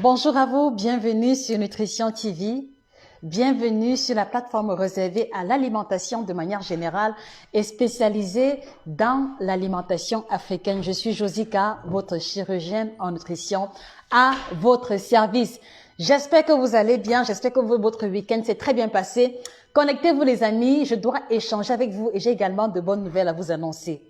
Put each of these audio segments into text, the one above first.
Bonjour à vous, bienvenue sur Nutrition TV. Bienvenue sur la plateforme réservée à l'alimentation de manière générale et spécialisée dans l'alimentation africaine. Je suis Josika, votre chirurgienne en nutrition à votre service. J'espère que vous allez bien, j'espère que votre week-end s'est très bien passé. Connectez-vous les amis, je dois échanger avec vous et j'ai également de bonnes nouvelles à vous annoncer.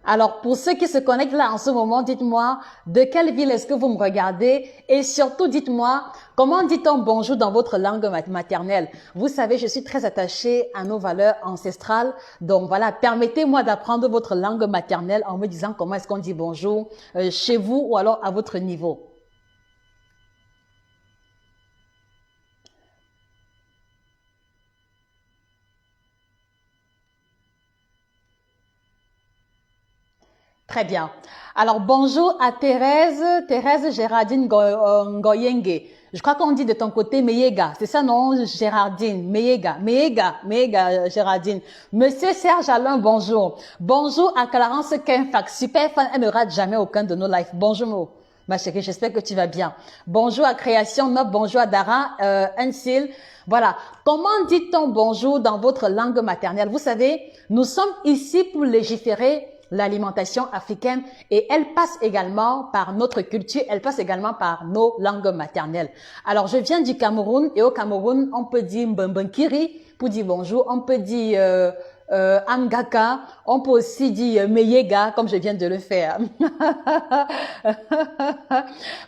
Alors, pour ceux qui se connectent là en ce moment, dites-moi de quelle ville est-ce que vous me regardez et surtout dites-moi comment dit-on bonjour dans votre langue maternelle. Vous savez, je suis très attachée à nos valeurs ancestrales. Donc voilà, permettez-moi d'apprendre votre langue maternelle en me disant comment est-ce qu'on dit bonjour chez vous ou alors à votre niveau. Très bien. Alors, bonjour à Thérèse Gérardine Ngoyenge. Je crois qu'on dit de ton côté Meyega. C'est ça, non, Gérardine? Meyega, Gérardine. Monsieur Serge Alain, bonjour. Bonjour à Clarence Kenfax. Super fan, elle ne rate jamais aucun de nos lives. Bonjour, ma chérie, j'espère que tu vas bien. Bonjour à Création Nob, bonjour à Dara, Ansil. Voilà. Comment dit-on bonjour dans votre langue maternelle? Vous savez, nous sommes ici pour légiférer l'alimentation africaine et elle passe également par notre culture, elle passe également par nos langues maternelles. Alors, je viens du Cameroun et au Cameroun, on peut dire Mbembenkiri pour dire bonjour, on peut dire Angaka, on peut aussi dire Meyega comme je viens de le faire.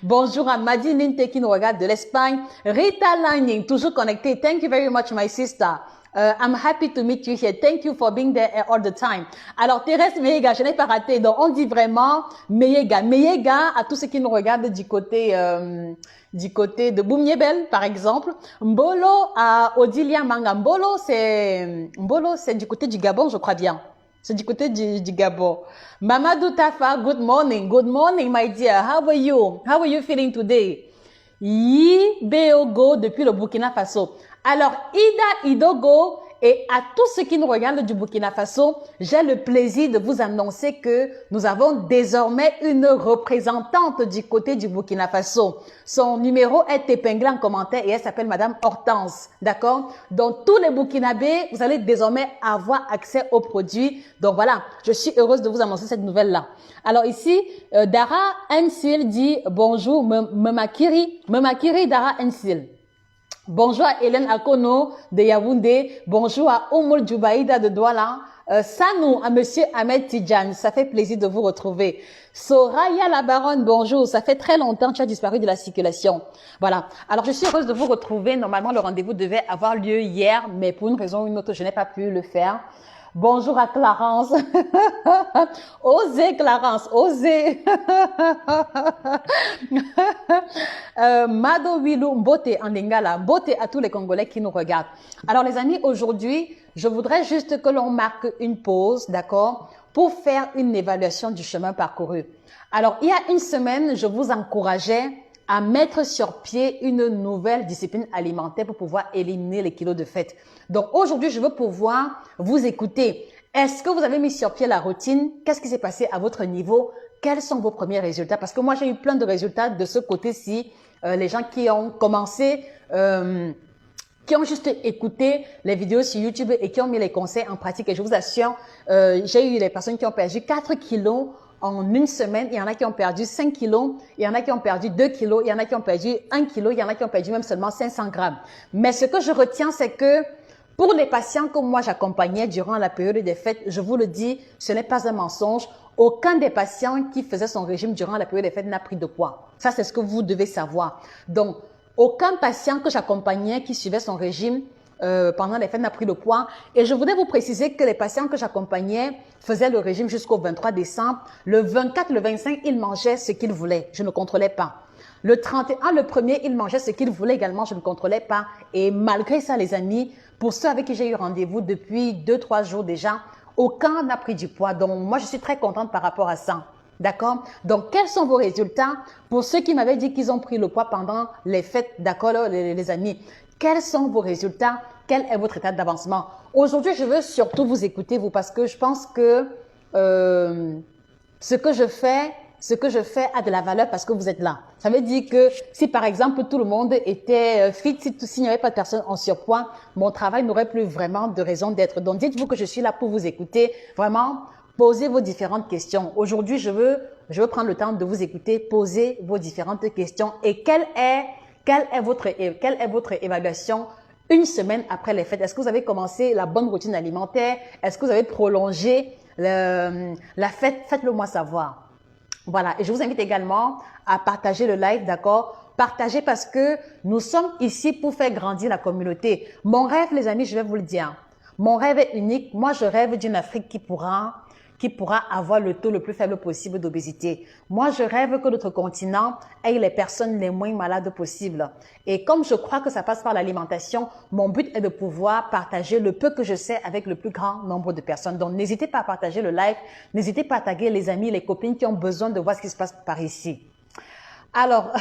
Bonjour à Madi Ninte qui nous regarde de l'Espagne. Rita Lining, toujours connectée. Thank you very much, my sister. I'm happy to meet you here. Thank you for being there all the time. Alors, Thérèse Meyega, je n'ai pas raté. Donc, on dit vraiment Meyega. Meyega à tous ceux qui nous regardent du côté de Boumniebel, par exemple. Mbolo à Odilia Manga. Mbolo, c'est du côté du Gabon, je crois bien. C'est du côté du Gabon. Mamadou Tafa, good morning. Good morning, my dear. How are you? How are you feeling today? Yi Beogo depuis le Burkina Faso. Alors, Ida Idogo et à tous ceux qui nous regardent du Burkina Faso, j'ai le plaisir de vous annoncer que nous avons désormais une représentante du côté du Burkina Faso. Son numéro est épinglé en commentaire et elle s'appelle Madame Hortense. D'accord? Donc, tous les Burkinabés, vous allez désormais avoir accès aux produits. Donc, voilà, je suis heureuse de vous annoncer cette nouvelle-là. Alors ici, Dara Ensil dit bonjour, Memakiri Dara Ensil. Bonjour à Hélène Akono de Yaoundé. Bonjour à Oumoul Djoubaïda de Douala. Sanou à Monsieur Ahmed Tidjan. Ça fait plaisir de vous retrouver. Soraya la baronne, bonjour. Ça fait très longtemps que tu as disparu de la circulation. Voilà. Alors, je suis heureuse de vous retrouver. Normalement, le rendez-vous devait avoir lieu hier, mais pour une raison ou une autre, je n'ai pas pu le faire. Bonjour à Clarence. Osez, Clarence, osez. Mado Wilou, Mbote en Lingala, Mbote à tous les Congolais qui nous regardent. Alors les amis, aujourd'hui, je voudrais juste que l'on marque une pause, d'accord, pour faire une évaluation du chemin parcouru. Alors, il y a une semaine, je vous encourageais à mettre sur pied une nouvelle discipline alimentaire pour pouvoir éliminer les kilos de fête. Donc aujourd'hui, je veux pouvoir vous écouter. Est-ce que vous avez mis sur pied la routine? Qu'est-ce qui s'est passé à votre niveau? Quels sont vos premiers résultats? Parce que moi, j'ai eu plein de résultats de ce côté-ci. Les gens qui ont commencé, qui ont juste écouté les vidéos sur YouTube et qui ont mis les conseils en pratique. Et je vous assure, j'ai eu des personnes qui ont perdu 4 kilos en une semaine. Il y en a qui ont perdu 5 kilos, il y en a qui ont perdu 2 kilos, il y en a qui ont perdu 1 kilo, il y en a qui ont perdu même seulement 500 grammes. Mais ce que je retiens, c'est que pour les patients que moi j'accompagnais durant la période des fêtes, je vous le dis, ce n'est pas un mensonge. Aucun des patients qui faisait son régime durant la période des fêtes n'a pris de poids. Ça, c'est ce que vous devez savoir. Donc, aucun patient que j'accompagnais qui suivait son régime pendant les fêtes n'a pris de poids. Et je voudrais vous préciser que les patients que j'accompagnais faisaient le régime jusqu'au 23 décembre. Le 24, le 25, ils mangeaient ce qu'ils voulaient. Je ne contrôlais pas. Le 31, le 1er, ils mangeaient ce qu'ils voulaient également. Je ne contrôlais pas. Et malgré ça, les amis, pour ceux avec qui j'ai eu rendez-vous depuis 2-3 jours déjà, aucun n'a pris du poids. Donc, moi, je suis très contente par rapport à ça. D'accord? Donc, quels sont vos résultats? Pour ceux qui m'avaient dit qu'ils ont pris le poids pendant les fêtes, d'accord, les amis, quels sont vos résultats? Quel est votre état d'avancement? Aujourd'hui, je veux surtout vous écouter, vous, parce que je pense que ce que je fais, ce que je fais a de la valeur parce que vous êtes là. Ça veut dire que si par exemple tout le monde était fit, s'il n'y avait pas de personnes en surpoids, mon travail n'aurait plus vraiment de raison d'être. Donc dites-vous que je suis là pour vous écouter. Vraiment, posez vos différentes questions. Aujourd'hui, je veux prendre le temps de vous écouter, poser vos différentes questions. Et quelle est votre évaluation une semaine après les fêtes? Est-ce que vous avez commencé la bonne routine alimentaire? Est-ce que vous avez prolongé la fête? Faites-le moi savoir. Voilà. Et je vous invite également à partager le live, d'accord? Partagez parce que nous sommes ici pour faire grandir la communauté. Mon rêve, les amis, je vais vous le dire. Mon rêve est unique. Moi, je rêve d'une Afrique qui pourra avoir le taux le plus faible possible d'obésité. Moi, je rêve que notre continent ait les personnes les moins malades possibles. Et comme je crois que ça passe par l'alimentation, mon but est de pouvoir partager le peu que je sais avec le plus grand nombre de personnes. Donc, n'hésitez pas à partager le live, n'hésitez pas à taguer les amis, les copines qui ont besoin de voir ce qui se passe par ici. Alors,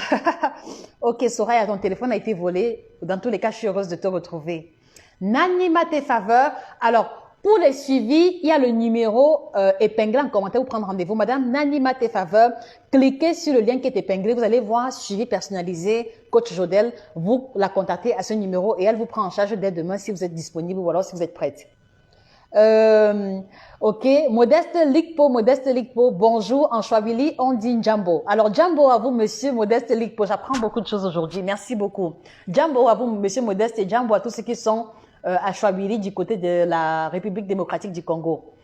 ok, Soraya, ton téléphone a été volé. Dans tous les cas, je suis heureuse de te retrouver. N'anima tes faveurs. Alors, pour les suivis, il y a le numéro épinglé en commentaire pour prendre rendez-vous. Madame N'anima tes faveurs, cliquez sur le lien qui est épinglé. Vous allez voir suivi personnalisé, coach Jodel. Vous la contactez à ce numéro et elle vous prend en charge dès demain si vous êtes disponible ou alors si vous êtes prête. Ok, Modeste Likpo, bonjour. En Swahili, on dit Jambo. Alors, Jambo à vous, monsieur Modeste Likpo. J'apprends beaucoup de choses aujourd'hui. Merci beaucoup. Jambo à vous, monsieur Modeste, et Jambo à tous ceux qui sont à Swahili du côté de la République démocratique du Congo.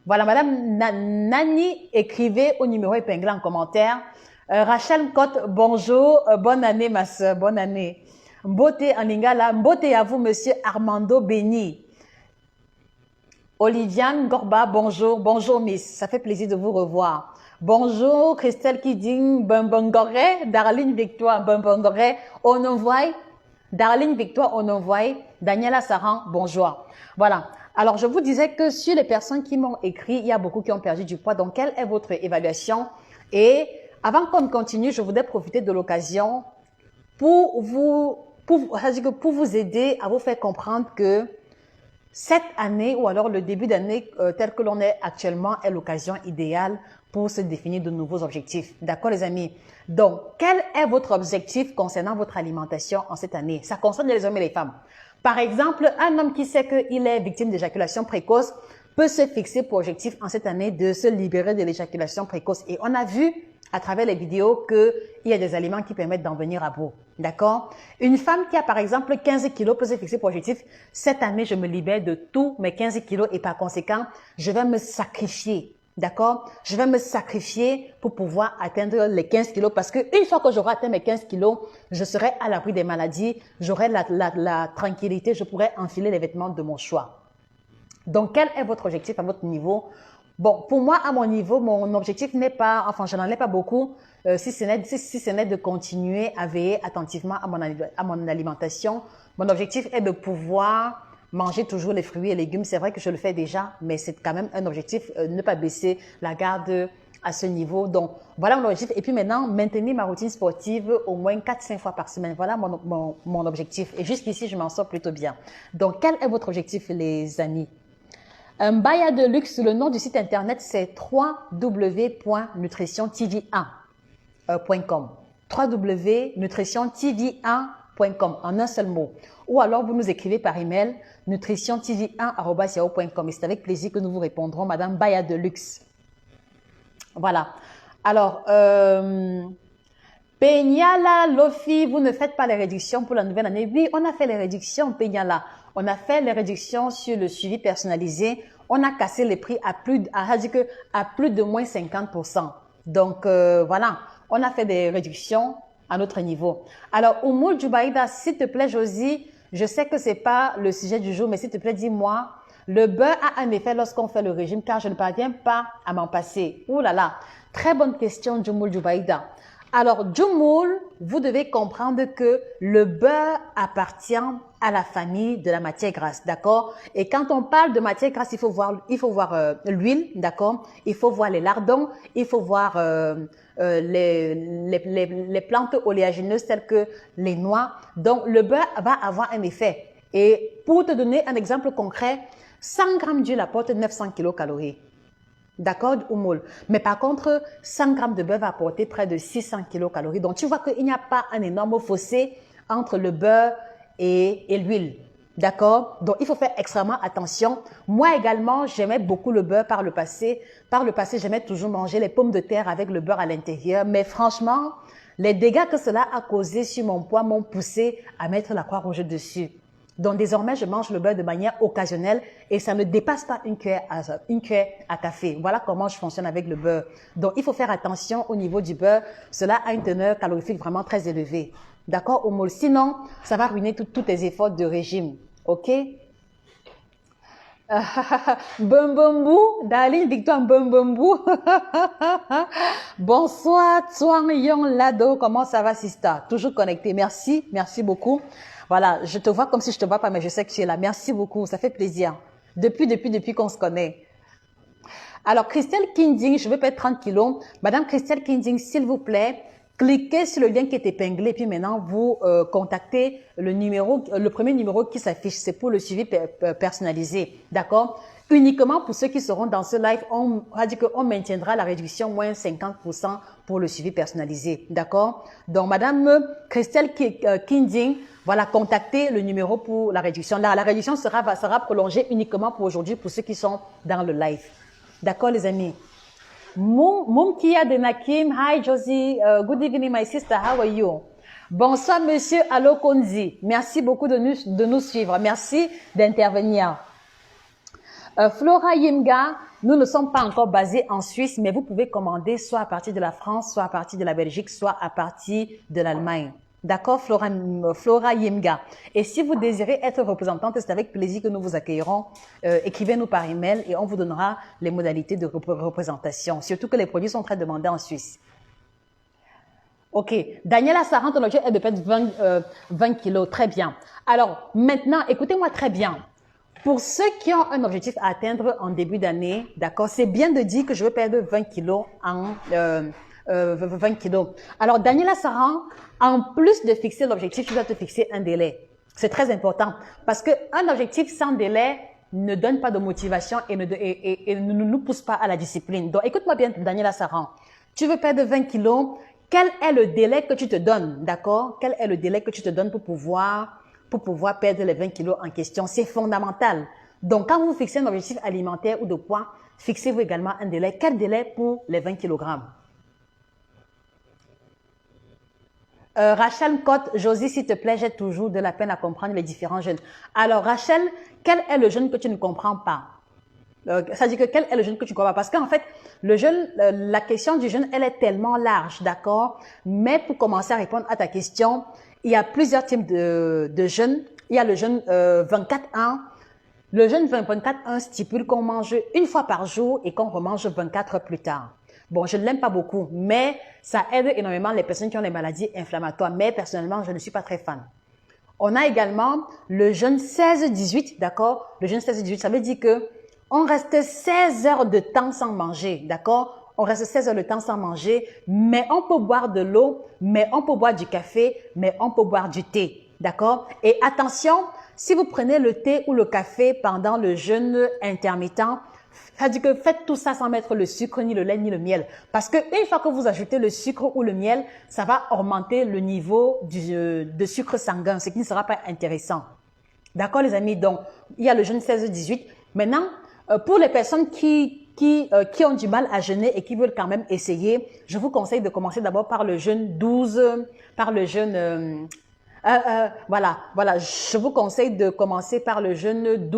Voilà, madame Nani, écrivez au numéro épinglé en commentaire. Rachel Cotte, bonjour. Bonne année, ma soeur. Bonne année. Mbote en lingala. Mbote à vous, monsieur Armando Béni. Oliviane Gorba, bonjour. Bonjour, miss. Ça fait plaisir de vous revoir. Bonjour, Christelle Kiding, Bambangore, Darlene Victoire, Bambangore, Onovoy, Darlene Victoire, Onovoy, Daniela Saran, bonjour. Voilà. Alors, je vous disais que sur les personnes qui m'ont écrit, il y a beaucoup qui ont perdu du poids. Donc, quelle est votre évaluation? Et avant qu'on continue, je voudrais profiter de l'occasion pour vous aider à vous faire comprendre que cette année ou alors le début d'année tel que l'on est actuellement est l'occasion idéale pour se définir de nouveaux objectifs. D'accord, les amis? Donc, quel est votre objectif concernant votre alimentation en cette année? Ça concerne les hommes et les femmes. Par exemple, un homme qui sait qu'il est victime d'éjaculation précoce peut se fixer pour objectif en cette année de se libérer de l'éjaculation précoce. Et on a vu à travers les vidéos qu'il y a des aliments qui permettent d'en venir à bout. D'accord? Une femme qui a par exemple 15 kilos peut se fixer pour objectif, cette année, je me libère de tous mes 15 kilos et par conséquent, je vais me sacrifier. D'accord? Je vais me sacrifier pour pouvoir atteindre les 15 kilos parce que une fois que j'aurai atteint mes 15 kilos, je serai à l'abri des maladies, j'aurai la tranquillité, je pourrai enfiler les vêtements de mon choix. Donc, quel est votre objectif à votre niveau? Bon, pour moi, à mon niveau, mon objectif n'est pas, enfin, je n'en ai pas beaucoup, si ce n'est de continuer à veiller attentivement à mon alimentation. Mon objectif est de pouvoir manger toujours les fruits et légumes. C'est vrai que je le fais déjà, mais c'est quand même un objectif, ne pas baisser la garde à ce niveau. Donc, voilà mon objectif. Et puis maintenant, maintenir ma routine sportive au moins 4-5 fois par semaine. Voilà mon objectif. Et jusqu'ici, je m'en sors plutôt bien. Donc, quel est votre objectif, les amis? Baya de luxe, le nom du site internet, c'est www.nutritiontv1.com. www.nutritiontv1.com en un seul mot. Ou alors, vous nous écrivez par email nutritiontv1@yahoo.com. Et c'est avec plaisir que nous vous répondrons, Madame Baya de luxe. Voilà. Alors, Peñala, Lofi, vous ne faites pas les réductions pour la nouvelle année. Oui, on a fait les réductions, Peñala. On a fait les réductions sur le suivi personnalisé. On a cassé les prix à plus de moins 50%. Donc, voilà. On a fait des réductions à notre niveau. Alors, Oumoul Djoubaïda, s'il te plaît, Josie, je sais que c'est pas le sujet du jour, mais s'il te plaît, dis-moi, le beurre a un effet lorsqu'on fait le régime car je ne parviens pas à m'en passer. Ouh là là. Très bonne question, Djoumoul Djoubaïda. Alors, Djoumoul, vous devez comprendre que le beurre appartient à la famille de la matière grasse, d'accord? Et quand on parle de matière grasse, il faut voir l'huile, d'accord? Il faut voir les lardons, il faut voir les plantes oléagineuses telles que les noix. Donc, le beurre va avoir un effet. Et pour te donner un exemple concret, 100 grammes d'huile apporte 900 kilocalories. D'accord, Oumoul. Mais par contre, 100 grammes de beurre va apporter près de 600 kilocalories. Donc, tu vois qu'il n'y a pas un énorme fossé entre le beurre et l'huile. D'accord? Donc, il faut faire extrêmement attention. Moi également, j'aimais beaucoup le beurre par le passé. Par le passé, j'aimais toujours manger les pommes de terre avec le beurre à l'intérieur. Mais franchement, les dégâts que cela a causé sur mon poids m'ont poussé à mettre la croix rouge dessus. Donc, désormais, je mange le beurre de manière occasionnelle et ça ne dépasse pas une cuillère à café. Voilà comment je fonctionne avec le beurre. Donc, il faut faire attention au niveau du beurre. Cela a une teneur calorifique vraiment très élevée. D'accord, Omol? Sinon, ça va ruiner tous tes efforts de régime. OK? Bumbumbu, Daline Victoire Bumbumbu. Bonsoir, Tuan Yon Lado. Comment ça va, Sista? Toujours connecté. Merci, merci beaucoup. Voilà, je te vois comme si je te vois pas, mais je sais que tu es là. Merci beaucoup, ça fait plaisir. Depuis qu'on se connaît. Alors, Christelle Kinding, je veux perdre 30 kilos. Madame Christelle Kinding, s'il vous plaît, cliquez sur le lien qui est épinglé, puis maintenant, vous contactez le premier numéro qui s'affiche. C'est pour le suivi personnalisé. D'accord? Uniquement pour ceux qui seront dans ce live, on va dire qu'on maintiendra la réduction moins 50% pour le suivi personnalisé. D'accord? Donc, Madame Christelle Kinding, voilà, contactez le numéro pour la réduction. Là, la réduction sera prolongée uniquement pour aujourd'hui, pour ceux qui sont dans le live. D'accord, les amis? Mumkia de Nakim, hi Josie, good evening my sister, how are you? Bonsoir monsieur Allo Konzi, merci beaucoup de nous suivre, merci d'intervenir. Flora Yimga, nous ne sommes pas encore basés en Suisse, mais vous pouvez commander soit à partir de la France, soit à partir de la Belgique, soit à partir de l'Allemagne. D'accord, Flora Yimga. Et si vous désirez être représentante, c'est avec plaisir que nous vous accueillerons. Écrivez-nous par email et on vous donnera les modalités de représentation. Surtout que les produits sont très demandés en Suisse. Ok, Daniela Sarant, ton objet est de perdre 20 kilos. Très bien. Alors, maintenant, écoutez-moi très bien. Pour ceux qui ont un objectif à atteindre en début d'année, d'accord, c'est bien de dire que je veux perdre 20 kilos en 20 kilos. Alors, Daniela Sarant, en plus de fixer l'objectif, tu dois te fixer un délai. C'est très important parce qu'un objectif sans délai ne donne pas de motivation et ne nous pousse pas à la discipline. Donc, écoute-moi bien, Daniela Sarant. Tu veux perdre 20 kilos. Quel est le délai que tu te donnes, d'accord? Quel est le délai que tu te donnes pour pouvoir perdre les 20 kilos en question? C'est fondamental. Donc, quand vous fixez un objectif alimentaire ou de poids, fixez-vous également un délai. Quel délai pour les 20 kilogrammes? Rachel Cotte, Josie, s'il te plaît, j'ai toujours de la peine à comprendre les différents jeûnes. Alors, Rachel, quel est le jeûne que tu ne comprends pas? C'est-à-dire que quel est le jeûne que tu ne comprends pas? Parce qu'en fait, le jeûne, la question du jeûne, elle est tellement large, d'accord? Mais pour commencer à répondre à ta question, il y a plusieurs types de jeûnes. Il y a le jeûne 24-1. Le jeûne 24-1 stipule qu'on mange une fois par jour et qu'on remange 24 heures plus tard. Bon, je ne l'aime pas beaucoup, mais ça aide énormément les personnes qui ont les maladies inflammatoires. Mais personnellement, je ne suis pas très fan. On a également le jeûne 16-18, d'accord? Le jeûne 16-18, ça veut dire que on reste 16 heures de temps sans manger, d'accord? On reste 16 heures de temps sans manger, mais on peut boire de l'eau, mais on peut boire du café, mais on peut boire du thé, d'accord? Et attention, si vous prenez le thé ou le café pendant le jeûne intermittent, c'est-à-dire que faites tout ça sans mettre le sucre, ni le lait, ni le miel. Parce que une fois que vous ajoutez le sucre ou le miel, ça va augmenter le niveau de sucre sanguin, ce qui ne sera pas intéressant. D'accord, les amis? Donc, il y a le jeûne 16-18. Maintenant, pour les personnes qui ont du mal à jeûner et qui veulent quand même essayer, je vous conseille de commencer d'abord par le jeûne 12, par le jeûne... voilà, je vous conseille de commencer par le jeûne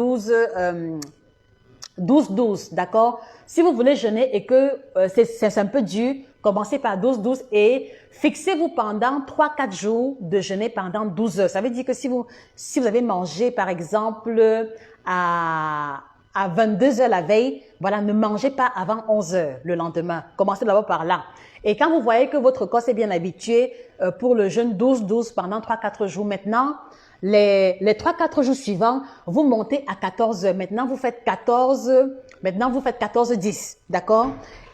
12-12, d'accord? Si vous voulez jeûner et que c'est un peu dur, commencez par 12-12 et fixez-vous pendant 3-4 jours de jeûner pendant 12 heures. Ça veut dire que si vous avez mangé, par exemple, à 22 heures la veille, voilà, ne mangez pas avant 11 heures le lendemain. Commencez d'abord par là. Et quand vous voyez que votre corps s'est bien habitué pour le jeûne 12-12 pendant 3-4 jours maintenant, les 3-4 jours suivants, vous montez à 14 heures. Maintenant, vous faites 14-10, d'accord?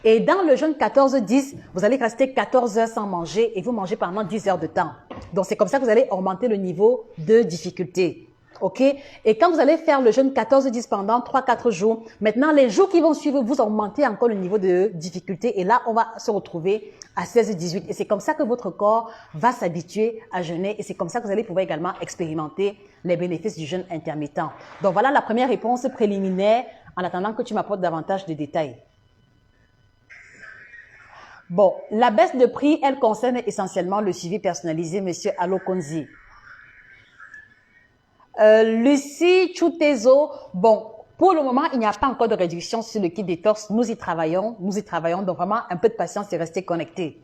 Et dans le jeûne 14-10, vous allez rester 14 heures sans manger et vous mangez pendant 10 heures de temps. Donc, c'est comme ça que vous allez augmenter le niveau de difficulté. OK? Et quand vous allez faire le jeûne 14-10 pendant 3-4 jours, maintenant, les jours qui vont suivre, vous augmentez encore le niveau de difficulté. Et là, on va se retrouver à 16-18. Et c'est comme ça que votre corps va s'habituer à jeûner. Et c'est comme ça que vous allez pouvoir également expérimenter les bénéfices du jeûne intermittent. Donc, voilà la première réponse préliminaire en attendant que tu m'apportes davantage de détails. Bon, la baisse de prix, elle concerne essentiellement le suivi personnalisé, monsieur Alokonzi. Lucie Chutezo, bon, pour le moment, il n'y a pas encore de réduction sur le kit détox. Nous y travaillons, donc vraiment un peu de patience et restez connectés.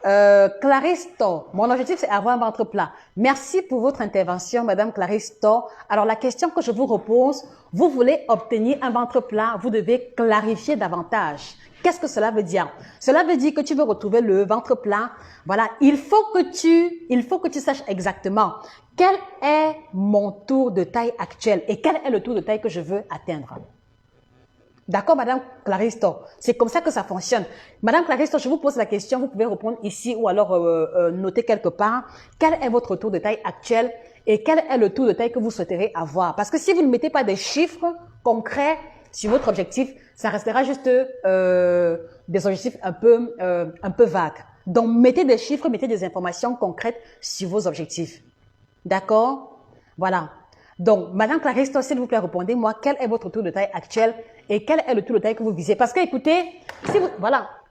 Clarisse Thor, mon objectif c'est avoir un ventre plat. Merci pour votre intervention, Madame Clarisse Thor. Alors la question que je vous repose, vous voulez obtenir un ventre plat, vous devez clarifier davantage. Qu'est-ce que cela veut dire? Cela veut dire que tu veux retrouver le ventre plat. Voilà, il faut que tu saches exactement quel est mon tour de taille actuel et quel est le tour de taille que je veux atteindre. D'accord, Madame Claristo? C'est comme ça que ça fonctionne. Madame Claristo, je vous pose la question, vous pouvez répondre ici ou alors noter quelque part. Quel est votre tour de taille actuel et quel est le tour de taille que vous souhaiterez avoir? Parce que si vous ne mettez pas des chiffres concrets sur votre objectif, ça restera juste des objectifs un peu vagues. Donc, mettez des chiffres, mettez des informations concrètes sur vos objectifs. D'accord? Voilà. Donc, Madame Claristo, s'il vous plaît, répondez-moi, quel est votre tour de taille actuel et quel est le tour de taille que vous visez? Parce que, écoutez,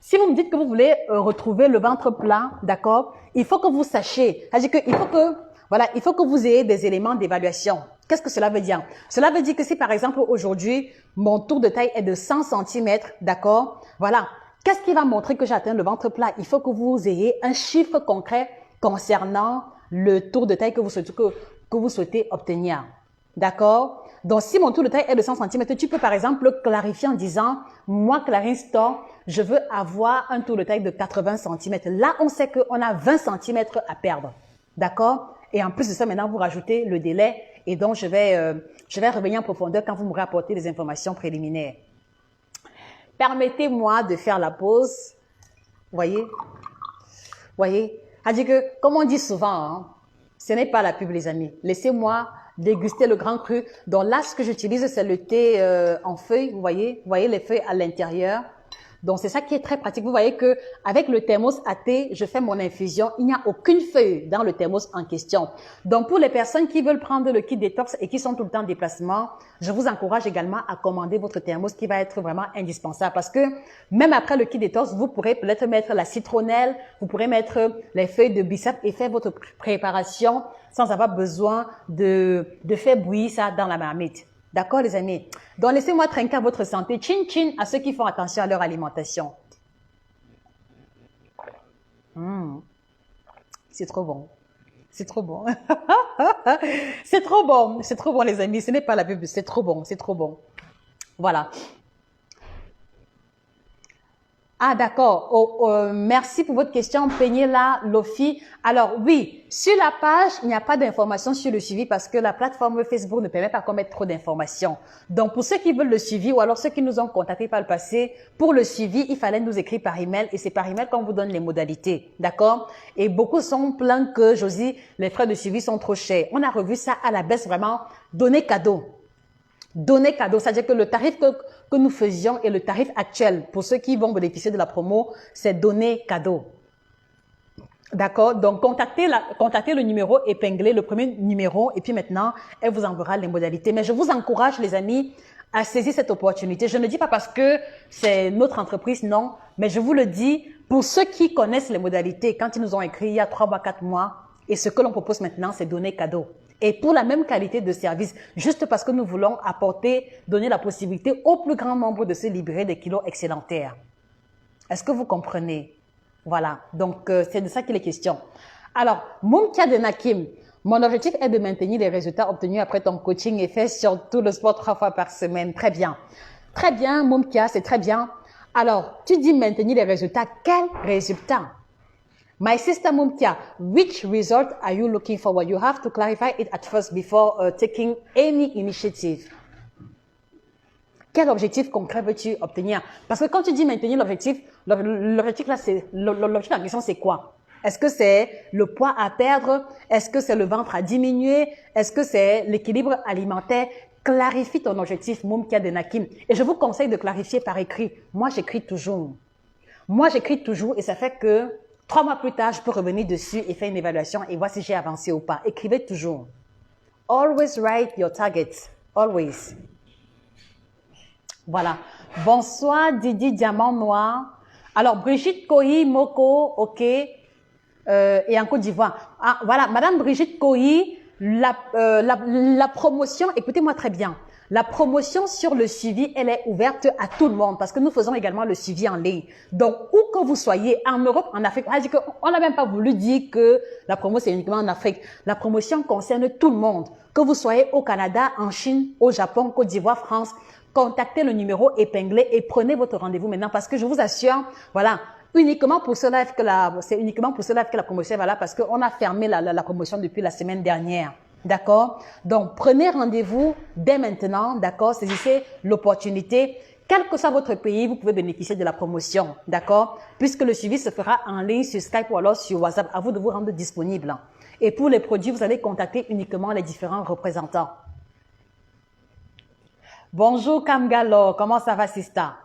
si vous me dites que vous voulez retrouver le ventre plat, d'accord, il faut que vous sachiez, c'est-à-dire il faut que vous ayez des éléments d'évaluation. Qu'est-ce que cela veut dire? Cela veut dire que si, par exemple, aujourd'hui, mon tour de taille est de 100 cm, d'accord, voilà, qu'est-ce qui va montrer que j'atteins le ventre plat? Il faut que vous ayez un chiffre concret concernant le tour de taille que vous souhaitez obtenir. D'accord? Donc, si mon tour de taille est de 100 cm, tu peux par exemple le clarifier en disant, moi, Clarisse Thor, je veux avoir un tour de taille de 80 cm. Là, on sait qu'on a 20 cm à perdre. D'accord? Et en plus de ça, maintenant, vous rajoutez le délai. Et donc, je vais revenir en profondeur quand vous m'aurez apporté des informations préliminaires. Permettez-moi de faire la pause. Voyez? C'est-à-dire que, comme on dit souvent, hein, ce n'est pas la pub, les amis. Laissez-moi déguster le grand cru. Donc là, ce que j'utilise, c'est le thé en feuilles. Vous voyez les feuilles à l'intérieur. Donc, c'est ça qui est très pratique. Vous voyez que avec le thermos à thé, je fais mon infusion. Il n'y a aucune feuille dans le thermos en question. Donc, pour les personnes qui veulent prendre le kit détox et qui sont tout le temps en déplacement, je vous encourage également à commander votre thermos qui va être vraiment indispensable parce que même après le kit détox, vous pourrez peut-être mettre la citronnelle, vous pourrez mettre les feuilles de biceps et faire votre préparation sans avoir besoin de faire bouillir ça dans la marmite. D'accord, les amis? Donc, laissez-moi trinquer à votre santé. Chin chin à ceux qui font attention à leur alimentation. C'est trop bon. C'est trop bon. C'est trop bon. C'est trop bon, les amis. Ce n'est pas la pub. C'est trop bon. C'est trop bon. Voilà. Ah, d'accord. Merci pour votre question, Peñela Lofi. Alors, oui, sur la page, il n'y a pas d'informations sur le suivi parce que la plateforme Facebook ne permet pas qu'on mette trop d'informations. Donc, pour ceux qui veulent le suivi ou alors ceux qui nous ont contactés par le passé, pour le suivi, il fallait nous écrire par email et c'est par email qu'on vous donne les modalités. D'accord? Et beaucoup sont plaints que, Josie, les frais de suivi sont trop chers. On a revu ça à la baisse, vraiment, donner cadeau. Donner cadeau, c'est-à-dire que le tarif que nous faisions et le tarif actuel pour ceux qui vont bénéficier de la promo, c'est donner cadeau. D'accord? Donc, contactez le numéro épinglé, le premier numéro, et puis maintenant, elle vous enverra les modalités. Mais je vous encourage, les amis, à saisir cette opportunité. Je ne dis pas parce que c'est notre entreprise, non, mais je vous le dis pour ceux qui connaissent les modalités, quand ils nous ont écrit il y a 3 mois, 4 mois, et ce que l'on propose maintenant, c'est donner cadeau. Et pour la même qualité de service, juste parce que nous voulons donner la possibilité au plus grand nombre de se libérer des kilos excédentaires. Est-ce que vous comprenez? Voilà, donc c'est de ça qu'il est question. Alors, Moumkia de Nakim, mon objectif est de maintenir les résultats obtenus après ton coaching et fait surtout le sport 3 fois par semaine. Très bien. Très bien, Moumkia, c'est très bien. Alors, tu dis maintenir les résultats. Quels résultats? My sister Mumtia, which result are you looking for? You have to clarify it at first before taking any initiative. Quel objectif concret veux-tu obtenir? Parce que quand tu dis maintenir l'objectif, l'objectif là, l'objectif en question, c'est quoi? Est-ce que c'est le poids à perdre? Est-ce que c'est le ventre à diminuer? Est-ce que c'est l'équilibre alimentaire? Clarifie ton objectif, Moumkia de Nakim. Et je vous conseille de clarifier par écrit. Moi, j'écris toujours. Moi, j'écris toujours et ça fait que 3 mois plus tard, je peux revenir dessus et faire une évaluation et voir si j'ai avancé ou pas. Écrivez toujours. Always write your targets. Always. Voilà. Bonsoir, Didi Diamant Noir. Alors, Brigitte Kohi, Moko, ok. Et en Côte d'Ivoire. Ah, voilà, Madame Brigitte Kohi, la promotion, écoutez-moi très bien. La promotion sur le suivi, elle est ouverte à tout le monde parce que nous faisons également le suivi en ligne. Donc, où que vous soyez, en Europe, en Afrique, on n'a même pas voulu dire que la promotion c'est uniquement en Afrique. La promotion concerne tout le monde. Que vous soyez au Canada, en Chine, au Japon, Côte d'Ivoire, France, contactez le numéro épinglé et prenez votre rendez-vous maintenant parce que je vous assure, voilà, uniquement pour ce live que c'est uniquement pour ce live que la promotion est valable parce qu'on a fermé la promotion depuis la semaine dernière. D'accord? Donc, prenez rendez-vous dès maintenant, d'accord? Saisissez l'opportunité. Quel que soit votre pays, vous pouvez bénéficier de la promotion, d'accord? Puisque le suivi se fera en ligne sur Skype ou alors sur WhatsApp. À vous de vous rendre disponible. Et pour les produits, vous allez contacter uniquement les différents représentants. Bonjour Kamgalo, comment ça va, Sista?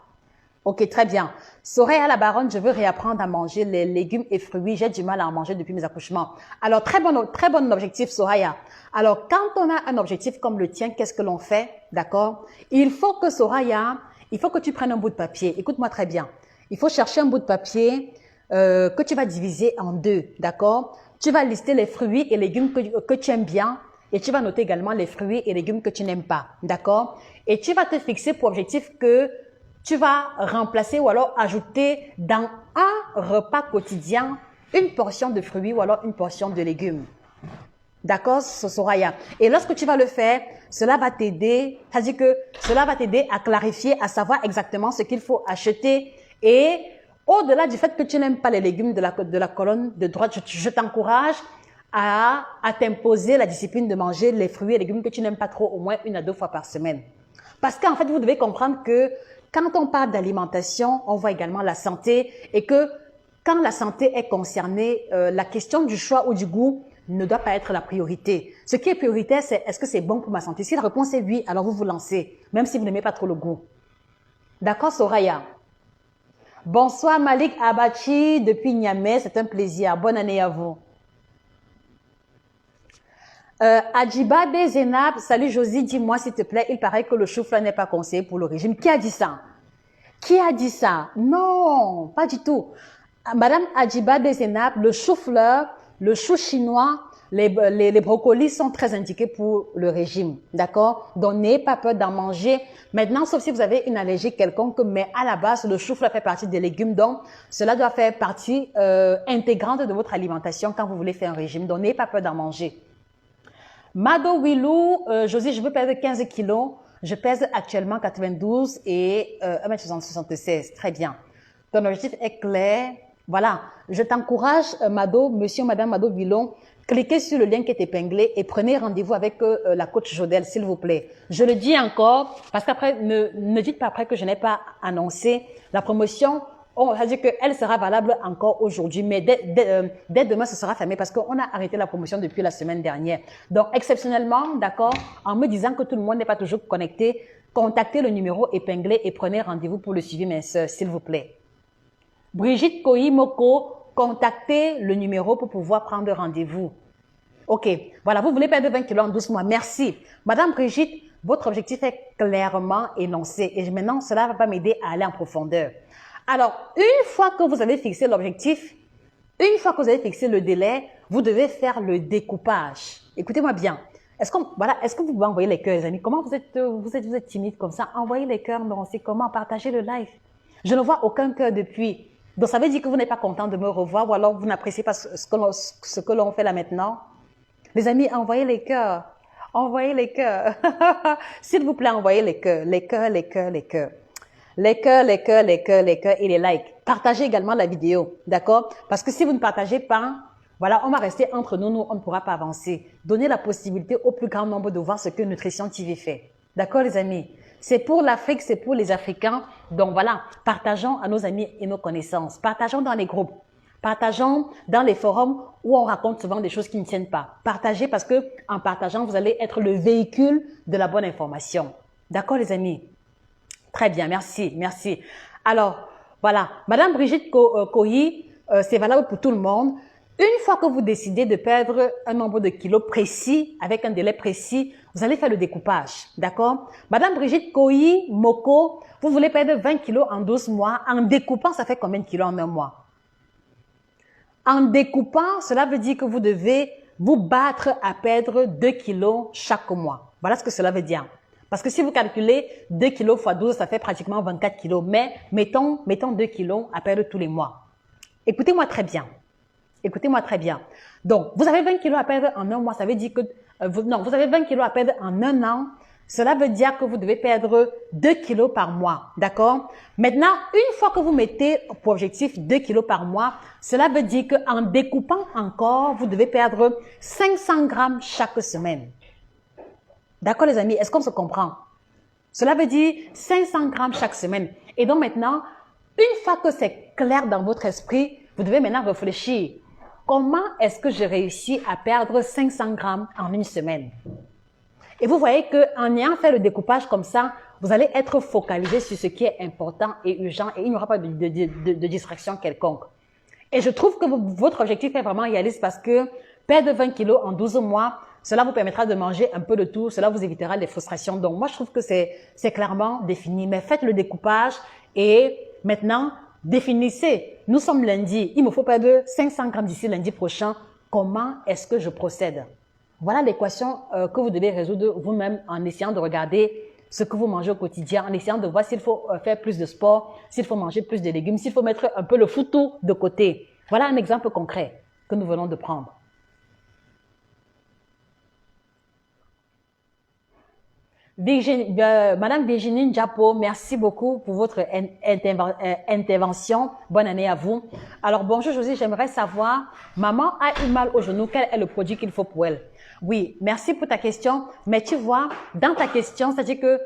Ok, très bien. Soraya la baronne, je veux réapprendre à manger les légumes et fruits. J'ai du mal à en manger depuis mes accouchements. Alors, très bon objectif, Soraya. Alors, quand on a un objectif comme le tien, qu'est-ce que l'on fait? D'accord? Il faut que Soraya, il faut que tu prennes un bout de papier. Écoute-moi très bien. Il faut chercher un bout de papier que tu vas diviser en deux. D'accord? Tu vas lister les fruits et légumes que tu aimes bien. Et tu vas noter également les fruits et légumes que tu n'aimes pas. D'accord? Et tu vas te fixer pour objectif que tu vas remplacer ou alors ajouter dans un repas quotidien une portion de fruits ou alors une portion de légumes. D'accord, Soraya? Et lorsque tu vas le faire, cela va t'aider, c'est-à-dire que cela va t'aider à clarifier, à savoir exactement ce qu'il faut acheter. Et au-delà du fait que tu n'aimes pas les légumes de la colonne de droite, je t'encourage à t'imposer la discipline de manger les fruits et légumes que tu n'aimes pas trop au moins 1 à 2 fois par semaine. Parce qu'en fait, vous devez comprendre que quand on parle d'alimentation, on voit également la santé et que quand la santé est concernée, la question du choix ou du goût ne doit pas être la priorité. Ce qui est prioritaire, c'est est-ce que c'est bon pour ma santé? Si la réponse est oui, alors vous vous lancez, même si vous n'aimez pas trop le goût. D'accord, Soraya? Bonsoir Malik Abachi depuis Niamey, c'est un plaisir. Bonne année à vous. Adjiba Zenab, salut Josie, dis-moi s'il te plaît, il paraît que le chou-fleur n'est pas conseillé pour le régime. Qui a dit ça? Qui a dit ça? Non, pas du tout. Madame Adjiba Zenab, le chou-fleur, le chou chinois, les brocolis sont très indiqués pour le régime. D'accord? Donc, n'ayez pas peur d'en manger. Maintenant, sauf si vous avez une allergie quelconque, mais à la base, le chou-fleur fait partie des légumes. Donc, cela doit faire partie intégrante de votre alimentation quand vous voulez faire un régime. Donc, n'ayez pas peur d'en manger. Mado Willou, Josie, je veux perdre 15 kilos. Je pèse actuellement 92 et 1m76. Très bien. Ton objectif est clair. Voilà. Je t'encourage, Mado, monsieur, madame Mado Willou, cliquez sur le lien qui est épinglé et prenez rendez-vous avec la coach Jodel, s'il vous plaît. Je le dis encore, parce qu'après, ne dites pas après que je n'ai pas annoncé la promotion. On va dire qu'elle sera valable encore aujourd'hui, mais dès demain, ce sera fermé parce qu'on a arrêté la promotion depuis la semaine dernière. Donc, exceptionnellement, d'accord, en me disant que tout le monde n'est pas toujours connecté, contactez le numéro épinglé et prenez rendez-vous pour le suivi, mes sœurs, s'il vous plaît. Brigitte Kohi-Moko, contactez le numéro pour pouvoir prendre rendez-vous. OK, voilà, vous voulez perdre 20 kilos en 12 mois. Merci. Madame Brigitte, votre objectif est clairement énoncé et maintenant, cela va m'aider à aller en profondeur. Alors, une fois que vous avez fixé l'objectif, une fois que vous avez fixé le délai, vous devez faire le découpage. Écoutez-moi bien. Est-ce que vous pouvez envoyer les cœurs, les amis? Comment vous êtes timide comme ça? Envoyez les cœurs, non, c'est comment? Partagez le live. Je ne vois aucun cœur depuis. Donc, ça veut dire que vous n'êtes pas content de me revoir ou alors vous n'appréciez pas ce que l'on fait là maintenant. Les amis, envoyez les cœurs. Envoyez les cœurs. S'il vous plaît, envoyez les cœurs. Les cœurs, les cœurs, les cœurs. Les cœurs, les cœurs, les cœurs, les cœurs et les likes. Partagez également la vidéo, d'accord? Parce que si vous ne partagez pas, voilà, on va rester entre nous, on ne pourra pas avancer. Donnez la possibilité au plus grand nombre de voir ce que Nutrition TV fait. D'accord, les amis? C'est pour l'Afrique, c'est pour les Africains. Donc voilà, partageons à nos amis et nos connaissances. Partageons dans les groupes. Partageons dans les forums où on raconte souvent des choses qui ne tiennent pas. Partagez parce que en partageant, vous allez être le véhicule de la bonne information. D'accord, les amis? Très bien, merci, merci. Alors, voilà, Madame Brigitte Coyi, c'est valable pour tout le monde. Une fois que vous décidez de perdre un nombre de kilos précis, avec un délai précis, vous allez faire le découpage, d'accord? Madame Brigitte Coyi, Moko, vous voulez perdre 20 kilos en 12 mois. En découpant, ça fait combien de kilos en un mois? En découpant, cela veut dire que vous devez vous battre à perdre 2 kilos chaque mois. Voilà ce que cela veut dire. Parce que si vous calculez 2 kilos x 12, ça fait pratiquement 24 kilos. Mais mettons 2 kilos à perdre tous les mois. Écoutez-moi très bien. Écoutez-moi très bien. Donc, vous avez 20 kilos à perdre en un mois. Ça veut dire que... vous avez 20 kilos à perdre en un an. Cela veut dire que vous devez perdre 2 kilos par mois. D'accord? Maintenant, une fois que vous mettez pour objectif 2 kilos par mois, cela veut dire qu'en découpant encore, vous devez perdre 500 grammes chaque semaine. D'accord, les amis? Est-ce qu'on se comprend? Cela veut dire 500 grammes chaque semaine. Et donc maintenant, une fois que c'est clair dans votre esprit, vous devez maintenant réfléchir. Comment est-ce que j'ai réussi à perdre 500 grammes en une semaine? Et vous voyez qu'en ayant fait le découpage comme ça, vous allez être focalisé sur ce qui est important et urgent et il n'y aura pas de distraction quelconque. Et je trouve que votre objectif est vraiment réaliste parce que perdre 20 kilos en 12 mois, cela vous permettra de manger un peu de tout, cela vous évitera les frustrations. Donc moi, je trouve que c'est clairement défini. Mais faites le découpage et maintenant, définissez. Nous sommes lundi, il me faut perdre 500 grammes d'ici lundi prochain. Comment est-ce que je procède? Voilà l'équation que vous devez résoudre vous-même en essayant de regarder ce que vous mangez au quotidien, en essayant de voir s'il faut faire plus de sport, s'il faut manger plus de légumes, s'il faut mettre un peu le foutou de côté. Voilà un exemple concret que nous venons de prendre. Madame Virginie Ndiapo, merci beaucoup pour votre intervention. Bonne année à vous. Alors, bonjour Josie, j'aimerais savoir, maman a eu mal au genou, quel est le produit qu'il faut pour elle? Oui, merci pour ta question. Mais tu vois, dans ta question, c'est-à-dire que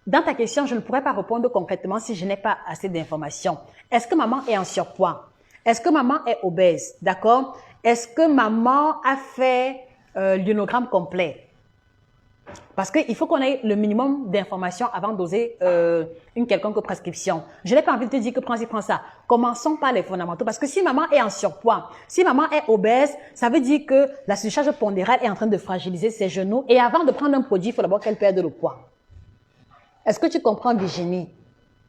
dans ta question, je ne pourrais pas répondre concrètement si je n'ai pas assez d'informations. Est-ce que maman est en surpoids? Est-ce que maman est obèse? D'accord? Est-ce que maman a fait l'ionogramme complet? Parce qu'il faut qu'on ait le minimum d'informations avant d'oser une quelconque prescription. Je n'ai pas envie de te dire que prends-ci, prends ça. Commençons par les fondamentaux. Parce que si maman est en surpoids, si maman est obèse, ça veut dire que la surcharge pondérale est en train de fragiliser ses genoux. Et avant de prendre un produit, il faut d'abord qu'elle perde le poids. Est-ce que tu comprends, Virginie?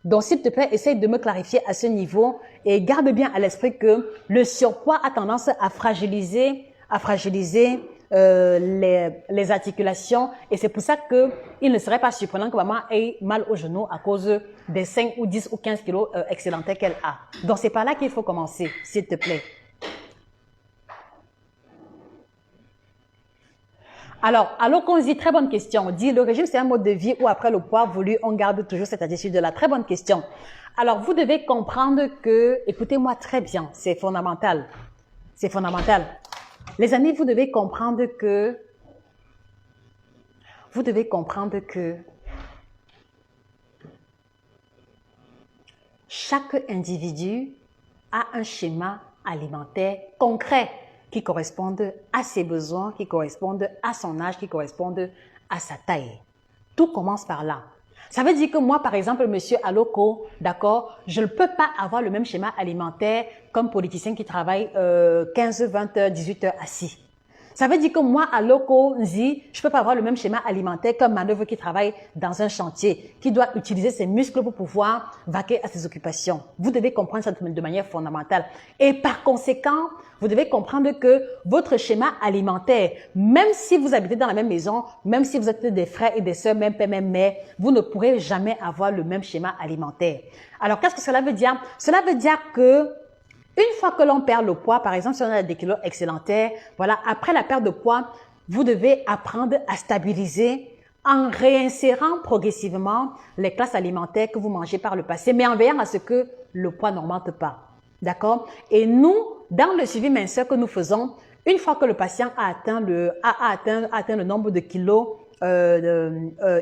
Donc, s'il te plaît, essaye de me clarifier à ce niveau et garde bien à l'esprit que le surpoids a tendance à fragiliser les articulations et c'est pour ça que il ne serait pas surprenant que maman ait mal au genou à cause des 5 ou 10 ou 15 kilos excédentaires qu'elle a. Donc, c'est par là qu'il faut commencer, s'il te plaît. Alors, Konzi, très bonne question. On dit, le régime, c'est un mode de vie où après le poids voulu, on garde toujours cette attitude-là. Très bonne question. Alors, vous devez comprendre que, écoutez-moi très bien, c'est fondamental. C'est fondamental. Les amis, vous devez comprendre que chaque individu a un schéma alimentaire concret qui correspondent à ses besoins, qui correspondent à son âge, qui correspondent à sa taille. Tout commence par là. Ça veut dire que moi, par exemple, monsieur Aloko, d'accord, je ne peux pas avoir le même schéma alimentaire comme politicien qui travaille 15, 20 heures, 18 heures assis. Ça veut dire que moi, Aloko Nzi, je peux pas avoir le même schéma alimentaire qu'un manœuvre qui travaille dans un chantier, qui doit utiliser ses muscles pour pouvoir vaquer à ses occupations. Vous devez comprendre ça de manière fondamentale. Et par conséquent, vous devez comprendre que votre schéma alimentaire, même si vous habitez dans la même maison, même si vous êtes des frères et des sœurs, même père, même mère, vous ne pourrez jamais avoir le même schéma alimentaire. Alors, qu'est-ce que cela veut dire? Cela veut dire que une fois que l'on perd le poids, par exemple, si on a des kilos excédentaires, voilà, après la perte de poids, vous devez apprendre à stabiliser en réinsérant progressivement les classes alimentaires que vous mangez par le passé, mais en veillant à ce que le poids n'augmente pas. D'accord? Et nous, dans le suivi minceur que nous faisons, une fois que le patient a atteint le nombre de kilos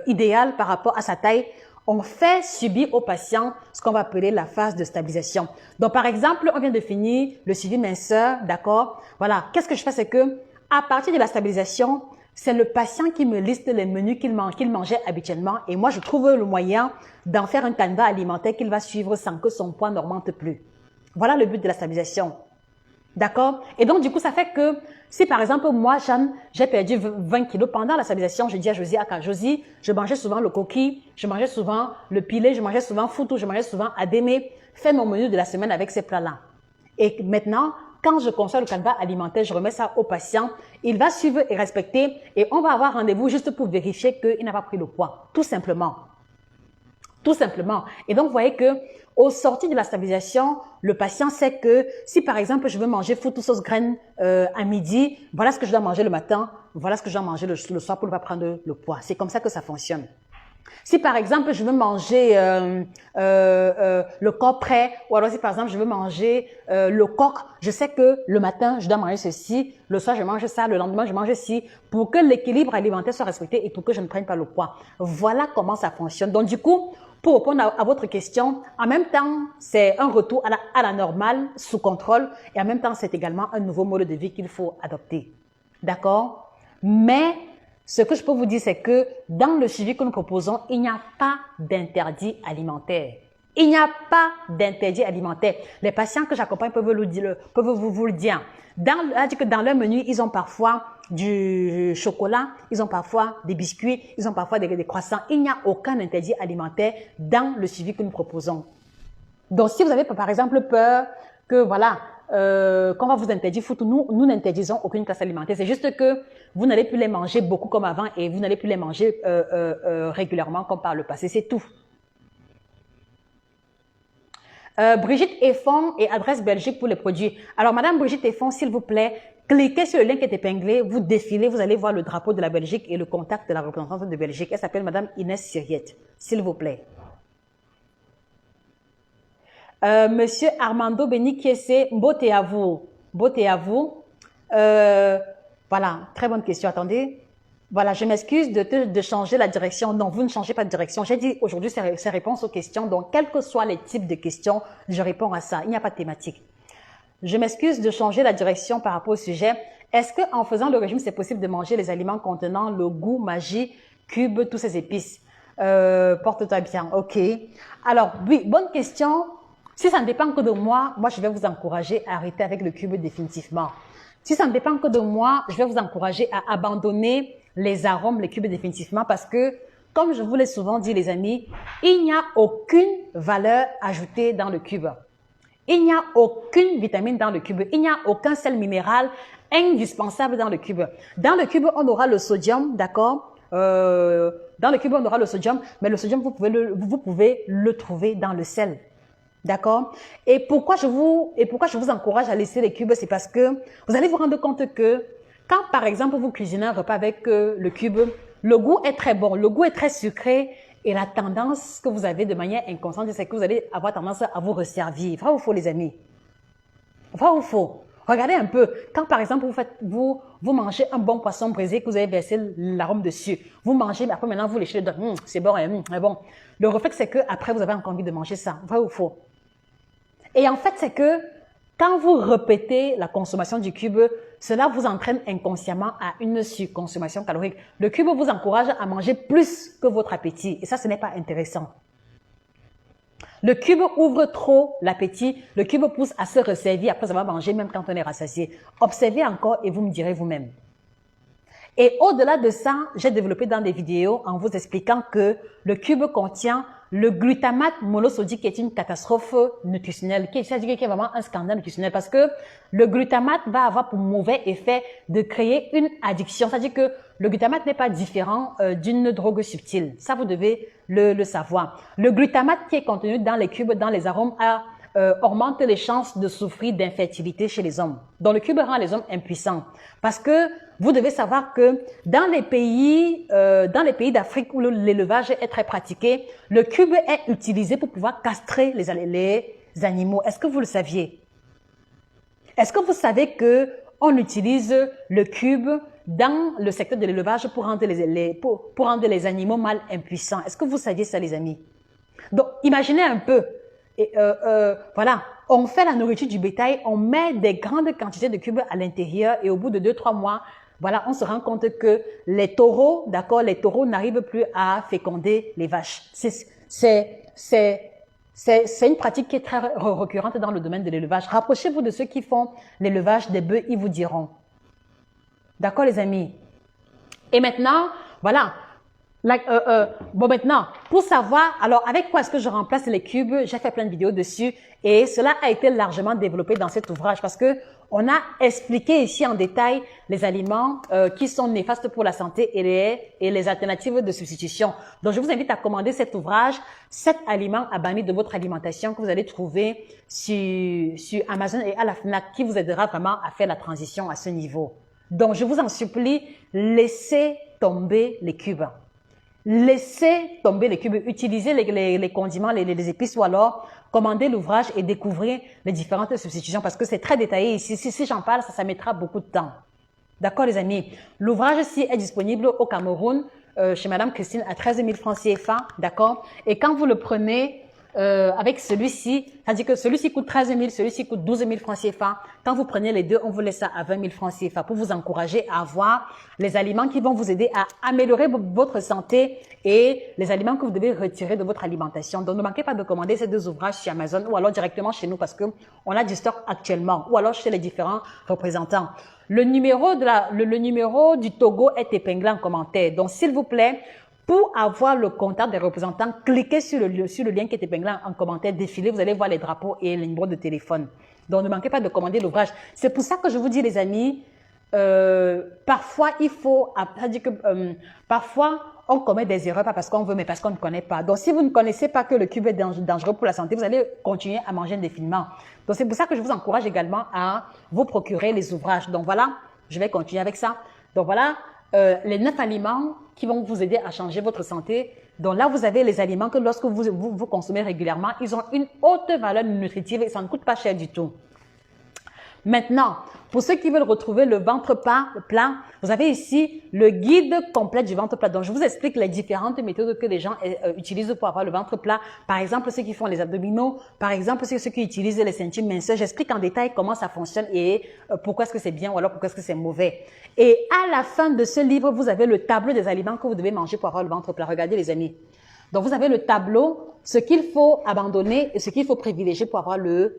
idéal par rapport à sa taille, on fait subir au patient ce qu'on va appeler la phase de stabilisation. Donc, par exemple, on vient de finir le suivi minceur, d'accord? Voilà, qu'est-ce que je fais, c'est que à partir de la stabilisation, c'est le patient qui me liste les menus qu'il mangeait habituellement et moi, je trouve le moyen d'en faire un canevas alimentaire qu'il va suivre sans que son poids n'augmente plus. Voilà le but de la stabilisation. D'accord? Et donc, du coup, ça fait que si, par exemple, moi, Jeanne, j'ai perdu 20 kilos pendant la stabilisation, je dis à Josie, Josie, je mangeais souvent le coquille, je mangeais souvent le pilé, je mangeais souvent foutou, je mangeais souvent adémé. Fais mon menu de la semaine avec ces plats-là. Et maintenant, quand je conçois le canevas alimentaire, je remets ça au patient. Il va suivre et respecter et on va avoir rendez-vous juste pour vérifier qu'il n'a pas pris le poids. Tout simplement. Tout simplement. Et donc, vous voyez que au sortir de la stabilisation, le patient sait que si, par exemple, je veux manger foutou sauce graine à midi, voilà ce que je dois manger le matin, voilà ce que je dois manger le soir pour ne pas prendre le poids. C'est comme ça que ça fonctionne. Si, par exemple, je veux manger le corps prêt, ou alors si, par exemple, je veux manger le coq, je sais que le matin, je dois manger ceci, le soir, je mange ça, le lendemain, je mange ceci, pour que l'équilibre alimentaire soit respecté et pour que je ne prenne pas le poids. Voilà comment ça fonctionne. Donc, du coup, pour répondre à votre question, en même temps, c'est un retour à la normale, sous contrôle, et en même temps, c'est également un nouveau mode de vie qu'il faut adopter. D'accord? Mais ce que je peux vous dire, c'est que dans le suivi que nous proposons, il n'y a pas d'interdit alimentaire. Il n'y a pas d'interdit alimentaire. Les patients que j'accompagne peuvent vous le dire. Dans leur menu, ils ont parfois du chocolat, ils ont parfois des biscuits, ils ont parfois des croissants. Il n'y a aucun interdit alimentaire dans le suivi que nous proposons. Donc, si vous avez par exemple peur que voilà, qu'on va vous interdire foot, nous n'interdisons aucune classe alimentaire. C'est juste que vous n'allez plus les manger beaucoup comme avant et vous n'allez plus les manger régulièrement comme par le passé. C'est tout. Brigitte Effon et adresse Belgique pour les produits. Alors, Madame Brigitte Effon, s'il vous plaît, cliquez sur le lien qui est épinglé, vous défilez, vous allez voir le drapeau de la Belgique et le contact de la représentante de Belgique. Elle s'appelle Madame Inès Siriette, s'il vous plaît. Monsieur Armando Benikiese, beauté à vous. Beauté à vous. Voilà, très bonne question. Attendez. Voilà, je m'excuse de changer la direction. Non, vous ne changez pas de direction. J'ai dit aujourd'hui, c'est réponse aux questions. Donc, quels que soient les types de questions, je réponds à ça. Il n'y a pas de thématique. Je m'excuse de changer la direction par rapport au sujet. Est-ce que en faisant le régime, c'est possible de manger les aliments contenant le goût, magie, cube, tous ces épices? Porte-toi bien. OK. Alors, oui, bonne question. Si ça ne dépend que de moi, je vais vous encourager à arrêter avec le cube définitivement. Si ça ne dépend que de moi, je vais vous encourager à abandonner les arômes, les cubes définitivement parce que, comme je vous l'ai souvent dit, les amis, il n'y a aucune valeur ajoutée dans le cube. Il n'y a aucune vitamine dans le cube. Il n'y a aucun sel minéral indispensable dans le cube. Dans le cube, on aura le sodium, d'accord? Dans le cube, on aura le sodium, mais le sodium, vous pouvez le trouver dans le sel. D'accord? Et pourquoi je vous encourage à laisser les cubes, c'est parce que vous allez vous rendre compte que quand, par exemple, vous cuisinez un repas avec le cube, le goût est très bon, le goût est très sucré et la tendance que vous avez de manière inconsciente, c'est que vous allez avoir tendance à vous resservir. Vrai ou faux, les amis? Vrai ou faux? Regardez un peu. Quand, par exemple, vous mangez un bon poisson braisé que vous avez versé l'arôme dessus, vous mangez, mais après, maintenant, vous léchez le doigt. C'est bon, c'est bon. Le réflexe, c'est que après vous avez encore envie de manger ça. Vrai ou faux? Et en fait, c'est que quand vous répétez la consommation du cube, cela vous entraîne inconsciemment à une surconsommation calorique. Le cube vous encourage à manger plus que votre appétit. Et ça, ce n'est pas intéressant. Le cube ouvre trop l'appétit. Le cube pousse à se resservir après avoir mangé, même quand on est rassasié. Observez encore et vous me direz vous-même. Et au-delà de ça, j'ai développé dans des vidéos en vous expliquant que le cube contient le glutamate monosodique qui est une catastrophe nutritionnelle, qui est vraiment un scandale nutritionnel parce que le glutamate va avoir pour mauvais effet de créer une addiction. C'est-à-dire que le glutamate n'est pas différent d'une drogue subtile. Ça, vous devez le savoir. Le glutamate qui est contenu dans les cubes, dans les arômes, augmente les chances de souffrir d'infertilité chez les hommes. Donc, le cube rend les hommes impuissants. Parce que vous devez savoir que dans les pays d'Afrique où l'élevage est très pratiqué, le cube est utilisé pour pouvoir castrer les animaux. Est-ce que vous le saviez? Est-ce que vous savez que on utilise le cube dans le secteur de l'élevage pour rendre les animaux mâles impuissants? Est-ce que vous saviez ça, les amis? Donc, imaginez un peu. Et, voilà, on fait la nourriture du bétail, on met des grandes quantités de cubes à l'intérieur et au bout de 2-3 mois, voilà, on se rend compte que les taureaux, d'accord, les taureaux n'arrivent plus à féconder les vaches. C'est une pratique qui est très récurrente dans le domaine de l'élevage. Rapprochez-vous de ceux qui font l'élevage des bœufs, ils vous diront. D'accord, les amis? Et maintenant, voilà. Bon, maintenant, pour savoir, alors avec quoi est-ce que je remplace les cubes, j'ai fait plein de vidéos dessus et cela a été largement développé dans cet ouvrage parce que on a expliqué ici en détail les aliments qui sont néfastes pour la santé et les alternatives de substitution. Donc, je vous invite à commander cet ouvrage, 7 aliments à bannir de votre alimentation que vous allez trouver sur Amazon et à la FNAC qui vous aidera vraiment à faire la transition à ce niveau. Donc, je vous en supplie, laissez tomber les cubes. Laissez tomber les cubes, utilisez les condiments, les épices ou alors commandez l'ouvrage et découvrez les différentes substitutions parce que c'est très détaillé ici. Si j'en parle, ça mettra beaucoup de temps. D'accord les amis? L'ouvrage-ci est disponible au Cameroun chez Madame Christine à 13 000 francs CFA. D'accord? Et quand vous le prenez avec celui-ci, c'est-à-dire que celui-ci coûte 13 000, celui-ci coûte 12 000 francs CFA. Quand vous prenez les deux, on vous laisse ça à 20 000 francs CFA pour vous encourager à avoir les aliments qui vont vous aider à améliorer votre santé et les aliments que vous devez retirer de votre alimentation. Donc, ne manquez pas de commander ces deux ouvrages sur Amazon ou alors directement chez nous parce que on a du stock actuellement ou alors chez les différents représentants. Le numéro du Togo est épinglé en commentaire. Donc, s'il vous plaît, pour avoir le contact des représentants, cliquez sur le lien qui est épinglé en commentaire, défilez, vous allez voir les drapeaux et les numéros de téléphone. Donc, ne manquez pas de commander l'ouvrage. C'est pour ça que je vous dis, les amis, parfois, parfois, on commet des erreurs, pas parce qu'on veut, mais parce qu'on ne connaît pas. Donc, si vous ne connaissez pas que le cube est dangereux pour la santé, vous allez continuer à manger indéfiniment. Donc, c'est pour ça que je vous encourage également à vous procurer les ouvrages. Donc, voilà, je vais continuer avec ça. Donc, voilà. Les 9 aliments qui vont vous aider à changer votre santé. Donc là, vous avez les aliments que lorsque vous consommez régulièrement, ils ont une haute valeur nutritive et ça ne coûte pas cher du tout. Maintenant, pour ceux qui veulent retrouver le ventre plat, vous avez ici le guide complet du ventre plat. Donc, je vous explique les différentes méthodes que les gens utilisent pour avoir le ventre plat. Par exemple, ceux qui font les abdominaux, par exemple, ceux qui utilisent les ceintures minceurs. J'explique en détail comment ça fonctionne et pourquoi est-ce que c'est bien ou alors pourquoi est-ce que c'est mauvais. Et à la fin de ce livre, vous avez le tableau des aliments que vous devez manger pour avoir le ventre plat. Regardez, les amis. Donc, vous avez le tableau, ce qu'il faut abandonner et ce qu'il faut privilégier pour avoir le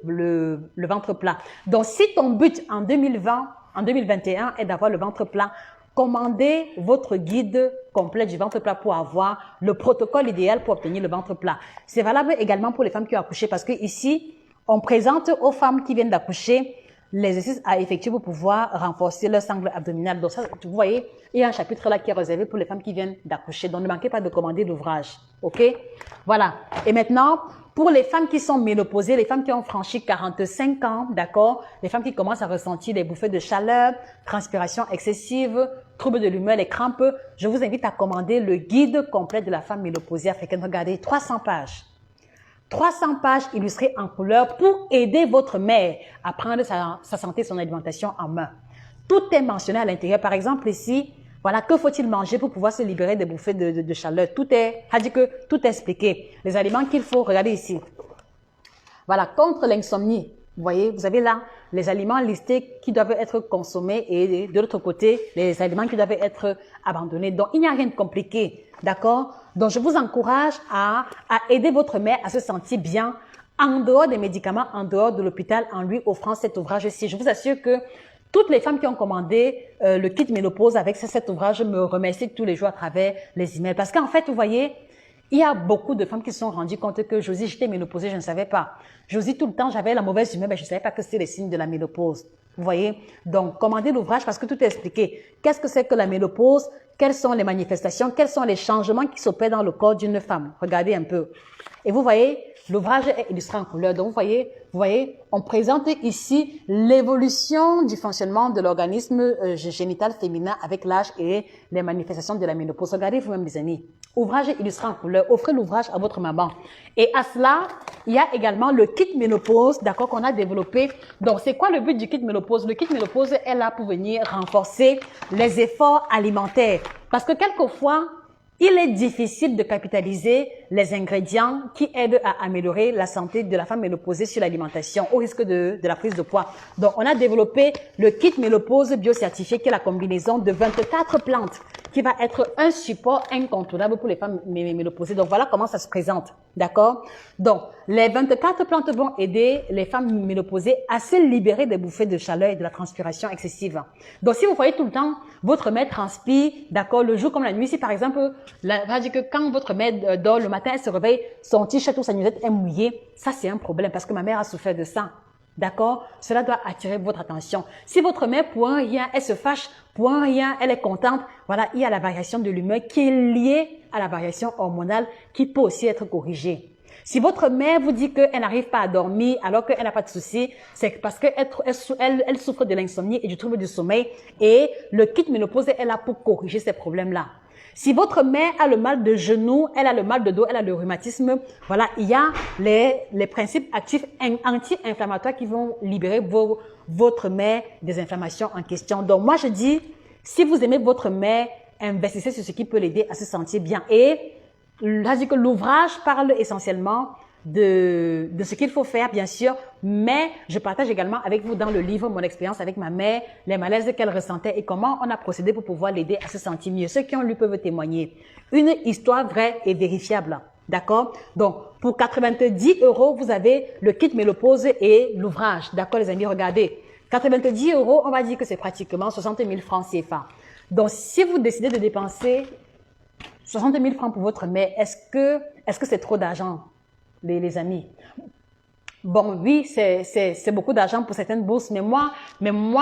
ventre plat. Donc, si ton but en 2021 est d'avoir le ventre plat, commandez votre guide complet du ventre plat pour avoir le protocole idéal pour obtenir le ventre plat. C'est valable également pour les femmes qui ont accouché parce que ici, on présente aux femmes qui viennent d'accoucher les exercices à effectuer pour pouvoir renforcer leur sangle abdominal. Donc ça, vous voyez, il y a un chapitre là qui est réservé pour les femmes qui viennent d'accoucher. Donc ne manquez pas de commander l'ouvrage. OK? Voilà. Et maintenant, pour les femmes qui sont ménopausées, les femmes qui ont franchi 45 ans, d'accord? Les femmes qui commencent à ressentir des bouffées de chaleur, transpiration excessive, troubles de l'humeur, les crampes, je vous invite à commander le guide complet de la femme ménopausée africaine. Regardez, 300 pages. 300 pages illustrées en couleur pour aider votre mère à prendre sa santé et son alimentation en main. Tout est mentionné à l'intérieur. Par exemple, ici, voilà, que faut-il manger pour pouvoir se libérer des bouffées de chaleur? Tout est expliqué. Les aliments qu'il faut, regardez ici. Voilà, contre l'insomnie. Vous voyez, vous avez là les aliments listés qui doivent être consommés et de l'autre côté, les aliments qui doivent être abandonnés. Donc, il n'y a rien de compliqué. D'accord? Donc, je vous encourage à aider votre mère à se sentir bien en dehors des médicaments, en dehors de l'hôpital, en lui offrant cet ouvrage-ci. Je vous assure que toutes les femmes qui ont commandé le kit ménopause avec cet ouvrage me remercient tous les jours à travers les emails. Parce qu'en fait, vous voyez, il y a beaucoup de femmes qui se sont rendues compte que Josie, j'étais ménopausée, je ne savais pas. Josie, tout le temps, j'avais la mauvaise humeur, mais je ne savais pas que c'était les signes de la ménopause. Vous voyez? Donc, commandez l'ouvrage parce que tout est expliqué. Qu'est-ce que c'est que la ménopause? Quelles sont les manifestations? Quels sont les changements qui s'opèrent dans le corps d'une femme? Regardez un peu. Et vous voyez, l'ouvrage est illustré en couleur. Donc, vous voyez, on présente ici l'évolution du fonctionnement de l'organisme génital féminin avec l'âge et les manifestations de la ménopause. Regardez vous-même, les amis. Ouvrage illustré en couleur. Offrez l'ouvrage à votre maman. Et à cela, il y a également le kit ménopause, d'accord, qu'on a développé. Donc, c'est quoi le but du kit ménopause? Le kit ménopause est là pour venir renforcer les efforts alimentaires. Parce que quelquefois, il est difficile de capitaliser les ingrédients qui aident à améliorer la santé de la femme ménopausée sur l'alimentation au risque de la prise de poids. Donc, on a développé le kit ménopause biocertifié qui est la combinaison de 24 plantes qui va être un support incontournable pour les femmes ménopausées. Donc, voilà comment ça se présente. D'accord? Donc, les 24 plantes vont aider les femmes ménopausées à se libérer des bouffées de chaleur et de la transpiration excessive. Donc, si vous voyez tout le temps votre mère transpire, d'accord, le jour comme la nuit, si par exemple, va dire que quand votre mère dort le matin, elle se réveille, son t-shirt ou sa nuisette est mouillée, ça c'est un problème parce que ma mère a souffert de ça. D'accord? Cela doit attirer votre attention. Si votre mère, pour un rien, elle se fâche, pour un rien, elle est contente, voilà, il y a la variation de l'humeur qui est liée à la variation hormonale qui peut aussi être corrigée. Si votre mère vous dit qu'elle n'arrive pas à dormir alors qu'elle n'a pas de souci, c'est parce qu'elle souffre de l'insomnie et du trouble du sommeil et le kit ménopause est là pour corriger ces problèmes-là. Si votre mère a le mal de genou, elle a le mal de dos, elle a le rhumatisme, voilà, il y a les principes actifs anti-inflammatoires qui vont libérer votre mère des inflammations en question. Donc moi je dis, si vous aimez votre mère, investissez sur ce qui peut l'aider à se sentir bien. Et c'est-à-dire que l'ouvrage parle essentiellement de ce qu'il faut faire, bien sûr, mais je partage également avec vous dans le livre mon expérience avec ma mère, les malaises qu'elle ressentait et comment on a procédé pour pouvoir l'aider à se sentir mieux. Ceux qui ont lu peuvent témoigner. Une histoire vraie et vérifiable. D'accord? Donc, pour 90 €, vous avez le kit ménopause et l'ouvrage. D'accord, les amis? Regardez. 90 €, on va dire que c'est pratiquement 60 000 francs CFA. Donc, si vous décidez de dépenser 60 000 francs pour votre mère, est-ce que c'est trop d'argent, les amis? Bon, oui, c'est beaucoup d'argent pour certaines bourses, mais moi,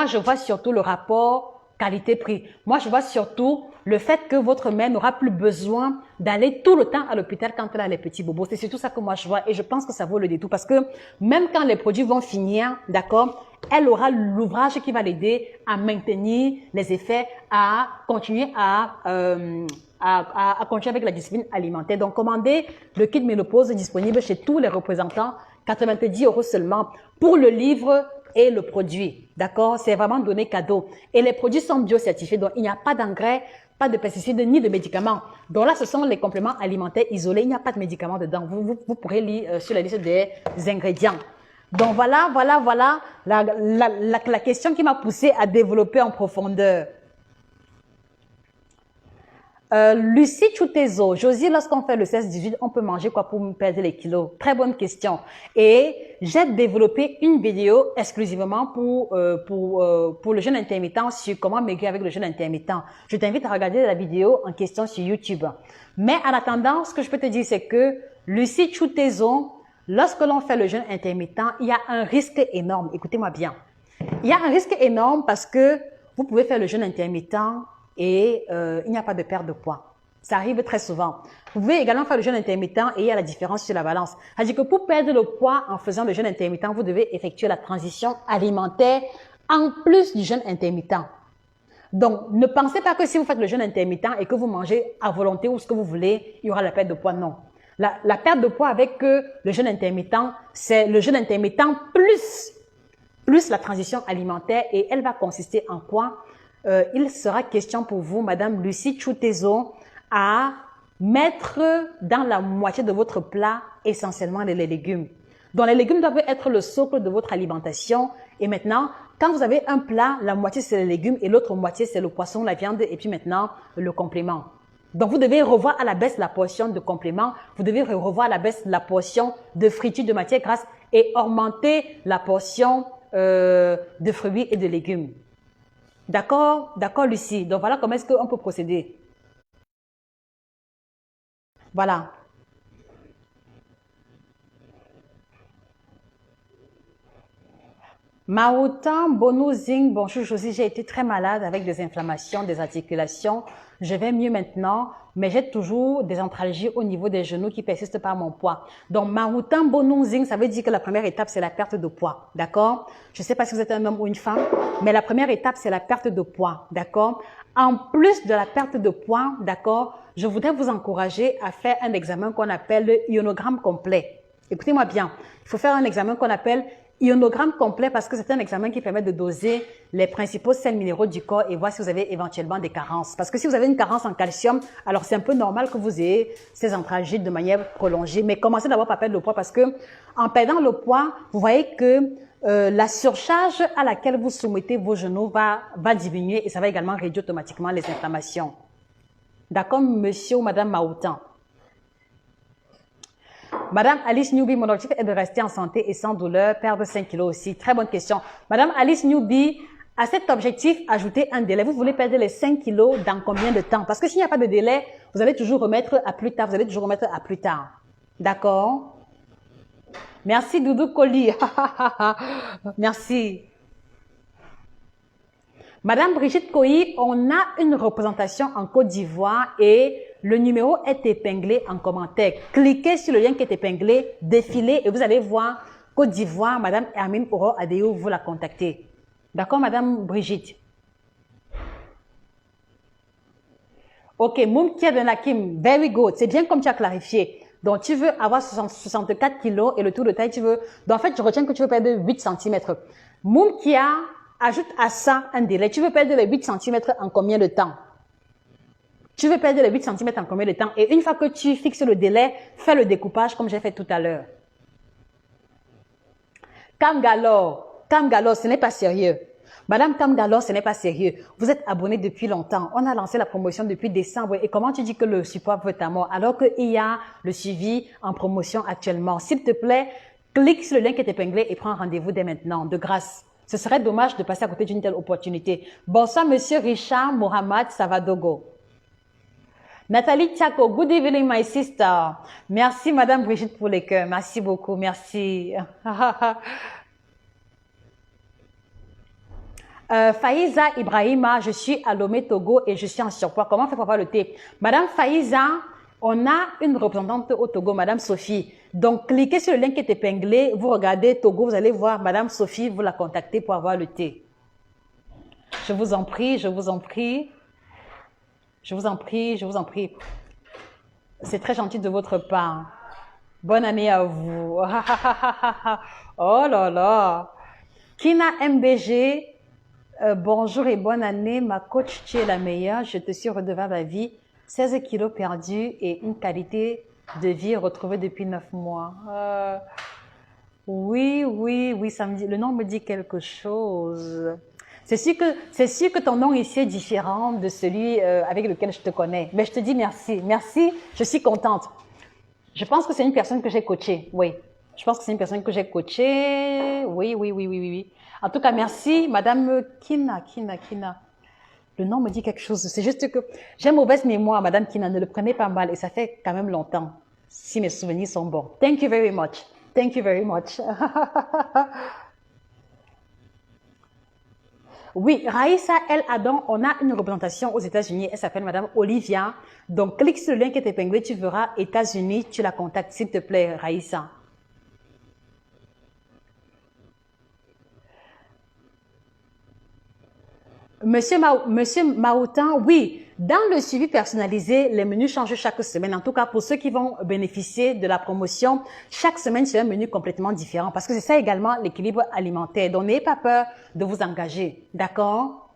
je vois surtout le rapport qualité-prix. Moi, je vois surtout le fait que votre mère n'aura plus besoin d'aller tout le temps à l'hôpital quand elle a les petits bobos. C'est surtout ça que moi, je vois et je pense que ça vaut le détour parce que même quand les produits vont finir, d'accord, elle aura l'ouvrage qui va l'aider à maintenir les effets, à continuer à continuer avec la discipline alimentaire. Donc, commandez le kit ménopause disponible chez tous les représentants, 90 € seulement pour le livre et le produit. D'accord? C'est vraiment donné cadeau. Et les produits sont biocertifiés, donc il n'y a pas d'engrais, pas de pesticides, ni de médicaments. Donc là, ce sont les compléments alimentaires isolés. Il n'y a pas de médicaments dedans. Vous pourrez lire sur la liste des ingrédients. Donc voilà la question qui m'a poussé à développer en profondeur. Lucie Choutezo, Josie, lorsqu'on fait le 16-18, on peut manger quoi pour perdre les kilos? Très bonne question. Et j'ai développé une vidéo exclusivement pour le jeûne intermittent sur comment maigrir avec le jeûne intermittent. Je t'invite à regarder la vidéo en question sur YouTube. Mais en attendant, ce que je peux te dire, c'est que Lucie Choutezo, lorsque l'on fait le jeûne intermittent, il y a un risque énorme. Écoutez-moi bien. Il y a un risque énorme parce que vous pouvez faire le jeûne intermittent et il n'y a pas de perte de poids. Ça arrive très souvent. Vous pouvez également faire le jeûne intermittent et il y a la différence sur la balance. C'est-à-dire que pour perdre le poids en faisant le jeûne intermittent, vous devez effectuer la transition alimentaire en plus du jeûne intermittent. Donc, ne pensez pas que si vous faites le jeûne intermittent et que vous mangez à volonté ou ce que vous voulez, il y aura la perte de poids. Non. La perte de poids avec le jeûne intermittent, c'est le jeûne intermittent plus la transition alimentaire et elle va consister en quoi? Il sera question pour vous, Madame Lucie Choutezo, à mettre dans la moitié de votre plat essentiellement les légumes. Donc, les légumes doivent être le socle de votre alimentation. Et maintenant, quand vous avez un plat, la moitié c'est les légumes et l'autre moitié c'est le poisson, la viande et puis maintenant le complément. Donc, vous devez revoir à la baisse la portion de complément. Vous devez revoir à la baisse la portion de friture de matière grasse et augmenter la portion de fruits et de légumes. D'accord, Lucie. Donc, voilà comment est-ce qu'on peut procéder. Voilà. Maoutan, Bono, Zing, bonjour Josie, j'ai été très malade avec des inflammations des articulations. Je vais mieux maintenant, mais j'ai toujours des antalgies au niveau des genoux qui persistent par mon poids. Donc, Maoutan, Bono, Zing, ça veut dire que la première étape, c'est la perte de poids. D'accord? Je ne sais pas si vous êtes un homme ou une femme, mais la première étape, c'est la perte de poids. D'accord? En plus de la perte de poids, d'accord, je voudrais vous encourager à faire un examen qu'on appelle le ionogramme complet. Écoutez-moi bien. Il faut faire un examen qu'on appelle ionogramme complet parce que c'est un examen qui permet de doser les principaux sels minéraux du corps et voir si vous avez éventuellement des carences. Parce que si vous avez une carence en calcium, alors c'est un peu normal que vous ayez ces antalgiques de manière prolongée. Mais commencez d'abord par perdre le poids parce que en perdant le poids, vous voyez que la surcharge à laquelle vous soumettez vos genoux va diminuer et ça va également réduire automatiquement les inflammations. D'accord, monsieur ou madame Maoutan? Madame Alice Newby, mon objectif est de rester en santé et sans douleur, perdre 5 kilos aussi. Très bonne question. Madame Alice Newby, à cet objectif, ajoutez un délai. Vous voulez perdre les 5 kilos dans combien de temps? Parce que s'il n'y a pas de délai, vous allez toujours remettre à plus tard. Vous allez toujours remettre à plus tard. D'accord? Merci Doudou Colli. Merci. Madame Brigitte Coy, on a une représentation en Côte d'Ivoire et le numéro est épinglé en commentaire. Cliquez sur le lien qui est épinglé, défilez et vous allez voir Côte d'Ivoire, Madame Hermine Auro Adéo, vous la contactez. D'accord, Madame Brigitte? Ok, Moumkia de Nakim, very good. C'est bien comme tu as clarifié. Donc, tu veux avoir 64 kilos et le tour de taille, tu veux... Donc, en fait, je retiens que tu veux perdre 8 cm. Moumkia, ajoute à ça un délai. Tu veux perdre les 8 cm en combien de temps? Tu veux perdre les 8 cm en combien de temps? Et une fois que tu fixes le délai, fais le découpage comme j'ai fait tout à l'heure. Kamgalor, ce n'est pas sérieux. Madame Kamgalor, ce n'est pas sérieux. Vous êtes abonné depuis longtemps. On a lancé la promotion depuis décembre. Et comment tu dis que le support veut ta mort alors qu'il y a le suivi en promotion actuellement? S'il te plaît, clique sur le lien qui est épinglé et prends rendez-vous dès maintenant, de grâce. Ce serait dommage de passer à côté d'une telle opportunité. Bonsoir, monsieur Richard Mohamed Savadogo. Nathalie Tchako, good evening, my sister. Merci, madame Brigitte, pour les cœurs. Merci beaucoup, merci. Faïza Ibrahima, je suis à Lomé, Togo et je suis en surpoids. Comment faire pour avoir le thé? Madame Faïza, on a une représentante au Togo, madame Sophie. Donc, cliquez sur le lien qui est épinglé, vous regardez Togo, vous allez voir madame Sophie, vous la contactez pour avoir le thé. Je vous en prie, je vous en prie. Je vous en prie, je vous en prie. C'est très gentil de votre part. Bonne année à vous. Oh là là. Kina MBG, bonjour et bonne année. Ma coach, tu es la meilleure. Je te suis redevable à vie. 16 kilos perdus et une qualité de vie retrouvée depuis 9 mois. Oui, ça me dit, le nom me dit quelque chose. C'est sûr que ton nom ici est différent de celui avec lequel je te connais. Mais je te dis merci. Merci, je suis contente. Je pense que c'est une personne que j'ai coachée. Oui, je pense que c'est une personne que j'ai coachée. Oui. En tout cas, merci, Madame Kina. Le nom me dit quelque chose. C'est juste que j'ai mauvaise mémoire, Madame Kina. Ne le prenez pas mal et ça fait quand même longtemps. Si mes souvenirs sont bons. Thank you very much. Thank you very much. Oui, Raïssa El Adam, on a une représentation aux États-Unis. Elle s'appelle Madame Olivia. Donc, clique sur le lien qui est épinglé. Tu verras États-Unis. Tu la contactes, s'il te plaît, Raïssa. Monsieur Maoutan, oui, dans le suivi personnalisé, les menus changent chaque semaine. En tout cas, pour ceux qui vont bénéficier de la promotion, chaque semaine, c'est un menu complètement différent parce que c'est ça également l'équilibre alimentaire. Donc, n'ayez pas peur de vous engager. D'accord?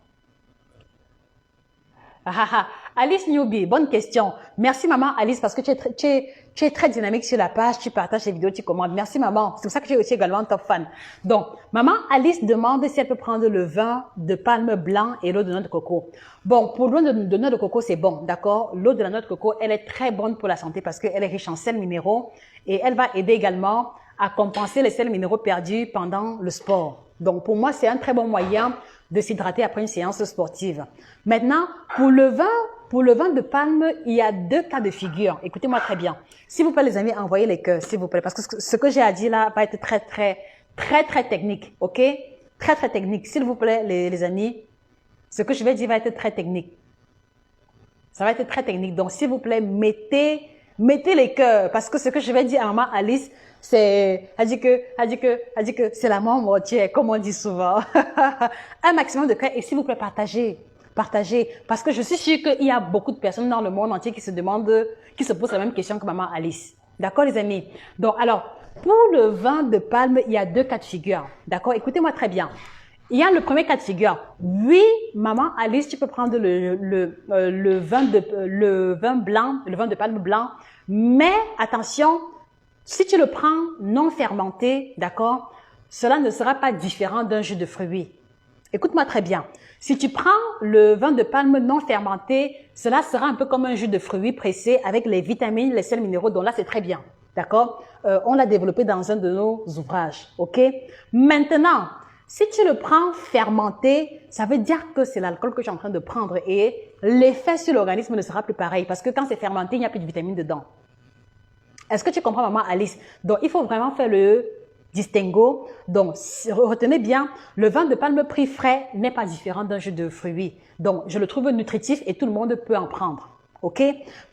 Alice Newby, bonne question. Merci maman Alice parce que tu es très dynamique sur la page, tu partages les vidéos, tu commandes. Merci maman. C'est pour ça que tu es aussi également un top fan. Donc, maman Alice demande si elle peut prendre le vin de palme blanc et l'eau de noix de coco. Bon, pour l'eau de noix de coco, c'est bon, d'accord? L'eau de la noix de coco, elle est très bonne pour la santé parce qu'elle est riche en sels minéraux et elle va aider également à compenser les sels minéraux perdus pendant le sport. Donc, pour moi, c'est un très bon moyen de s'hydrater après une séance sportive. Maintenant, pour le vin de palme, il y a 2 cas de figure. Écoutez-moi très bien. S'il vous plaît, les amis, envoyez les cœurs, s'il vous plaît, parce que ce que j'ai à dire là va être très technique, ok? Très technique. S'il vous plaît, les amis, ce que je vais dire va être très technique. Ça va être très technique. Donc, s'il vous plaît, mettez les cœurs, parce que ce que je vais dire à maman Alice, elle dit que c'est la mort mortière, comme on dit souvent. Un maximum de cœur et s'il vous plaît, partagez. Parce que je suis sûre qu'il y a beaucoup de personnes dans le monde entier qui se posent la même question que maman Alice. D'accord, les amis? Donc, alors, Pour le vin de palme, il y a deux cas de figure. D'accord? Écoutez-moi très bien. Il y a le premier cas de figure. Oui, maman Alice, tu peux prendre le vin blanc, le vin de palme blanc. Mais attention, si tu le prends non fermenté, d'accord, cela ne sera pas différent d'un jus de fruits. Écoute-moi très bien. Si tu prends le vin de palme non fermenté, cela sera un peu comme un jus de fruits pressé avec les vitamines, les sels minéraux. Donc là, c'est très bien. D'accord? On l'a développé dans un de nos ouvrages. OK? Maintenant, si tu le prends fermenté, ça veut dire que c'est l'alcool que tu es en train de prendre et l'effet sur l'organisme ne sera plus pareil parce que quand c'est fermenté, il n'y a plus de vitamines dedans. Est-ce que tu comprends, maman Alice? Donc, il faut vraiment faire le distinguo. Donc, retenez bien, le vin de palme pris frais n'est pas différent d'un jus de fruits. Donc, je le trouve nutritif et tout le monde peut en prendre. OK?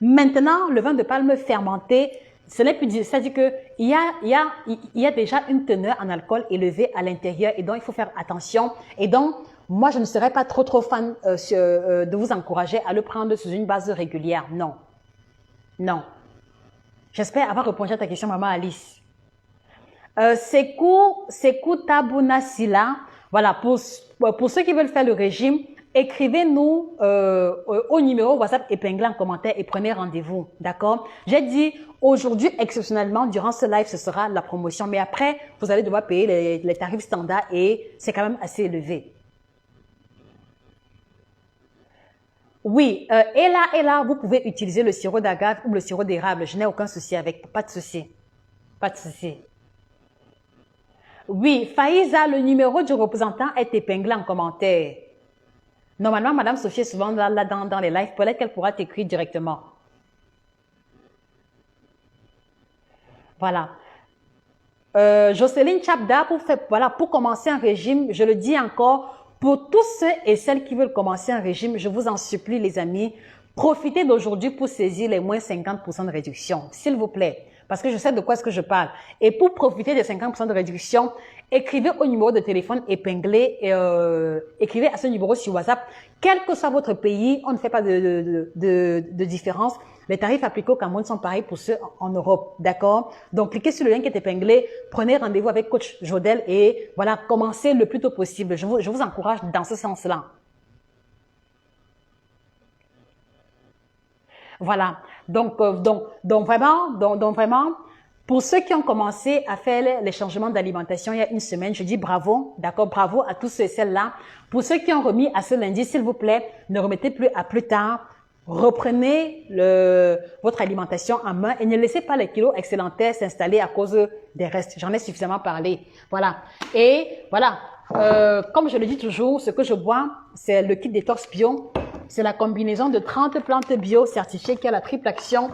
Maintenant, le vin de palme fermenté, ce n'est plus, c'est-à-dire que il y a déjà une teneur en alcool élevée à l'intérieur et donc il faut faire attention. Et donc, moi, je ne serais pas trop fan de vous encourager à le prendre sous une base régulière. Non. Non. J'espère avoir répondu à ta question, maman Alice. Sekou Tabouna Silla, voilà, pour ceux qui veulent faire le régime, écrivez-nous au numéro WhatsApp épinglé en commentaire et prenez rendez-vous, d'accord? J'ai dit, aujourd'hui, exceptionnellement, durant ce live, ce sera la promotion, mais après, vous allez devoir payer les tarifs standards et c'est quand même assez élevé. Oui, et là, vous pouvez utiliser le sirop d'agave ou le sirop d'érable. Je n'ai aucun souci avec, pas de souci. Pas de souci. Oui, Faïza, le numéro du représentant est épinglé en commentaire. Normalement, Madame Sophie est souvent là dans les lives. Peut-être qu'elle pourra t'écrire directement. Voilà. Jocelyne Chapda, pour commencer un régime, je le dis encore, pour tous ceux et celles qui veulent commencer un régime, je vous en supplie, les amis, profitez d'aujourd'hui pour saisir les moins 50% de réduction, s'il vous plaît. Parce que je sais de quoi est-ce que je parle. Et pour profiter des 50% de réduction, écrivez au numéro de téléphone épinglé, écrivez à ce numéro sur WhatsApp. Quel que soit votre pays, on ne fait pas de différence. Les tarifs appliqués au Cameroun sont pareils pour ceux en Europe, d'accord? Donc, cliquez sur le lien qui est épinglé, prenez rendez-vous avec coach Jodel et voilà, commencez le plus tôt possible. Je vous encourage dans ce sens-là. Voilà. Donc vraiment, pour ceux qui ont commencé à faire les changements d'alimentation il y a une semaine, je dis bravo, d'accord, bravo à tous ceux et celles-là. Pour ceux qui ont remis à ce lundi, s'il vous plaît, ne remettez plus à plus tard. Reprenez votre alimentation en main et ne laissez pas les kilos excédentaires s'installer à cause des restes. J'en ai suffisamment parlé. Voilà. Et voilà, comme je le dis toujours, ce que je bois, c'est le kit détox bio. C'est la combinaison de 30 plantes bio certifiées qui a la triple action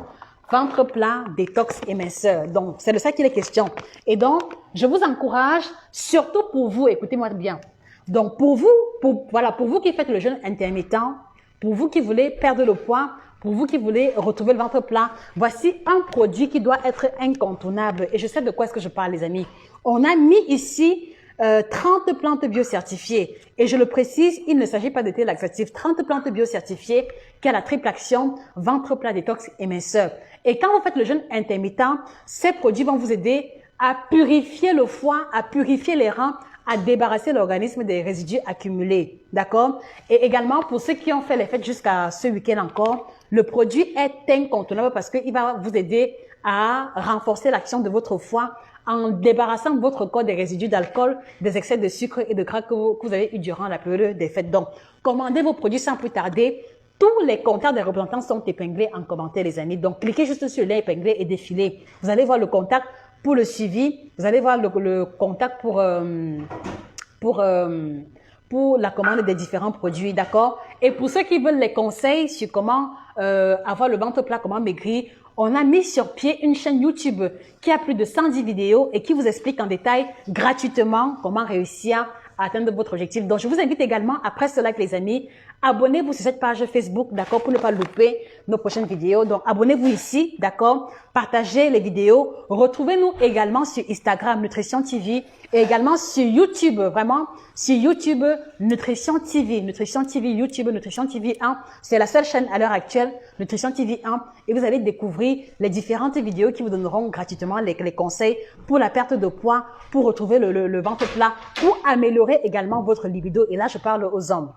ventre plat, détox et minceur. Donc, c'est de ça qu'il est question. Et donc, je vous encourage, surtout pour vous, écoutez-moi bien. Donc, pour vous qui faites le jeûne intermittent, pour vous qui voulez perdre le poids, pour vous qui voulez retrouver le ventre plat, voici un produit qui doit être incontournable. Et je sais de quoi est-ce que je parle, les amis. On a mis ici 30 plantes bio certifiées. Et je le précise, il ne s'agit pas de thé laxatif. 30 plantes bio certifiées qui a la triple action, ventre plat, détox et minceur. Et quand vous faites le jeûne intermittent, ces produits vont vous aider à purifier le foie, à purifier les reins, à débarrasser l'organisme des résidus accumulés. D'accord? Et également, pour ceux qui ont fait les fêtes jusqu'à ce week-end encore, le produit est incontournable parce qu'il va vous aider à renforcer l'action de votre foie en débarrassant votre corps des résidus d'alcool, des excès de sucre et de gras que vous avez eu durant la période des fêtes. Donc, commandez vos produits sans plus tarder. Tous les contacts des représentants sont épinglés en commentaire, les amis. Donc, cliquez juste sur le lien épinglé et défilez. Vous allez voir le contact pour le suivi. Vous allez voir le contact pour la commande des différents produits, d'accord? Et pour ceux qui veulent les conseils sur comment avoir le ventre plat, comment maigrir, on a mis sur pied une chaîne YouTube qui a plus de 110 vidéos et qui vous explique en détail gratuitement comment réussir à atteindre votre objectif. Donc, je vous invite également, après ce live, les amis, abonnez-vous sur cette page Facebook, d'accord, pour ne pas louper nos prochaines vidéos. Donc, abonnez-vous ici, d'accord, partagez les vidéos. Retrouvez-nous également sur Instagram, Nutrition TV, Et également sur YouTube, vraiment, sur YouTube, Nutrition TV, YouTube, Nutrition TV 1. C'est la seule chaîne à l'heure actuelle, Nutrition TV 1. Et vous allez découvrir les différentes vidéos qui vous donneront gratuitement les conseils pour la perte de poids, pour retrouver le ventre plat, pour améliorer également votre libido. Et là, je parle aux hommes.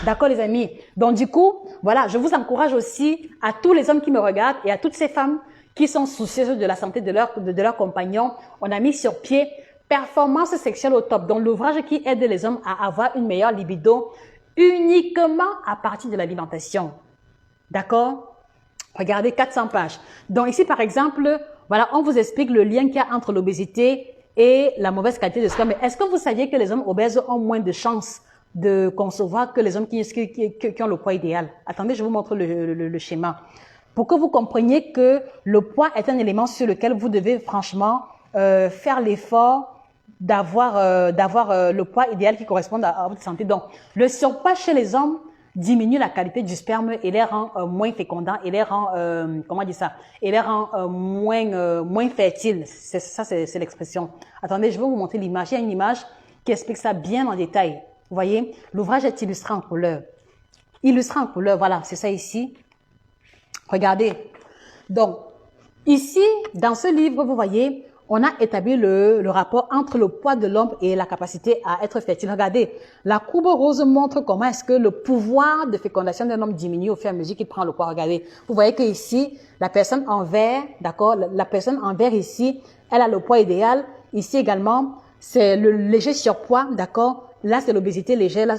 D'accord, les amis? Donc, du coup, voilà, je vous encourage aussi à tous les hommes qui me regardent et à toutes ces femmes qui sont soucieuses de la santé de leur compagnon. On a mis sur pied Performance sexuelle au top, donc l'ouvrage qui aide les hommes à avoir une meilleure libido uniquement à partir de l'alimentation. D'accord? Regardez 400 pages. Donc ici, par exemple, voilà, on vous explique le lien qu'il y a entre l'obésité et la mauvaise qualité de sperme. Mais est-ce que vous saviez que les hommes obèses ont moins de chances de concevoir que les hommes qui ont le poids idéal? Attendez, je vous montre le schéma. Pour que vous compreniez que le poids est un élément sur lequel vous devez franchement faire l'effort d'avoir le poids idéal qui correspond à votre santé. Donc, le surpoids chez les hommes diminue la qualité du sperme et les rend moins fécondants et les rend, comment dire ça, et les rend moins fertiles. C'est l'expression. Attendez, je vais vous montrer l'image. Il y a une image qui explique ça bien en détail. Vous voyez, l'ouvrage est illustré en couleur. Illustré en couleur, voilà, c'est ça ici. Regardez. Donc, ici, dans ce livre, vous voyez, on a établi le rapport entre le poids de l'homme et la capacité à être fertile. Regardez, la courbe rose montre comment est-ce que le pouvoir de fécondation d'un homme diminue au fur et à mesure qu'il prend le poids. Regardez, vous voyez que ici, la personne en vert, d'accord, la personne en vert ici, elle a le poids idéal. Ici également, c'est le léger surpoids, d'accord. Là, c'est l'obésité légère. Là,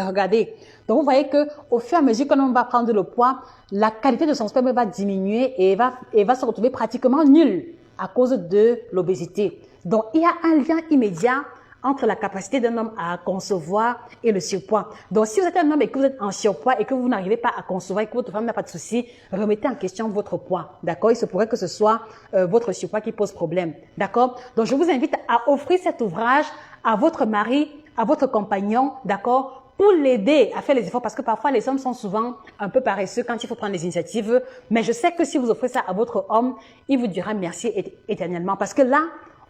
regardez. Donc, vous voyez que au fur et à mesure que l'on va prendre le poids, la qualité de son sperme va diminuer et va se retrouver pratiquement nulle à cause de l'obésité. Donc, il y a un lien immédiat entre la capacité d'un homme à concevoir et le surpoids. Donc, si vous êtes un homme et que vous êtes en surpoids et que vous n'arrivez pas à concevoir et que votre femme n'a pas de souci, remettez en question votre poids. D'accord? Il se pourrait que ce soit votre surpoids qui pose problème. D'accord? Donc, je vous invite à offrir cet ouvrage à votre mari, à votre compagnon, d'accord, pour l'aider à faire les efforts, parce que parfois les hommes sont souvent un peu paresseux quand il faut prendre des initiatives, mais je sais que si vous offrez ça à votre homme, il vous dira merci éternellement, parce que là,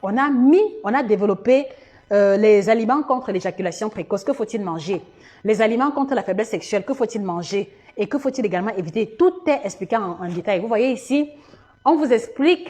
on a développé les aliments contre l'éjaculation précoce, que faut-il manger? Les aliments contre la faiblesse sexuelle, que faut-il manger? Et que faut-il également éviter? Tout est expliqué en détail. Vous voyez ici, on vous explique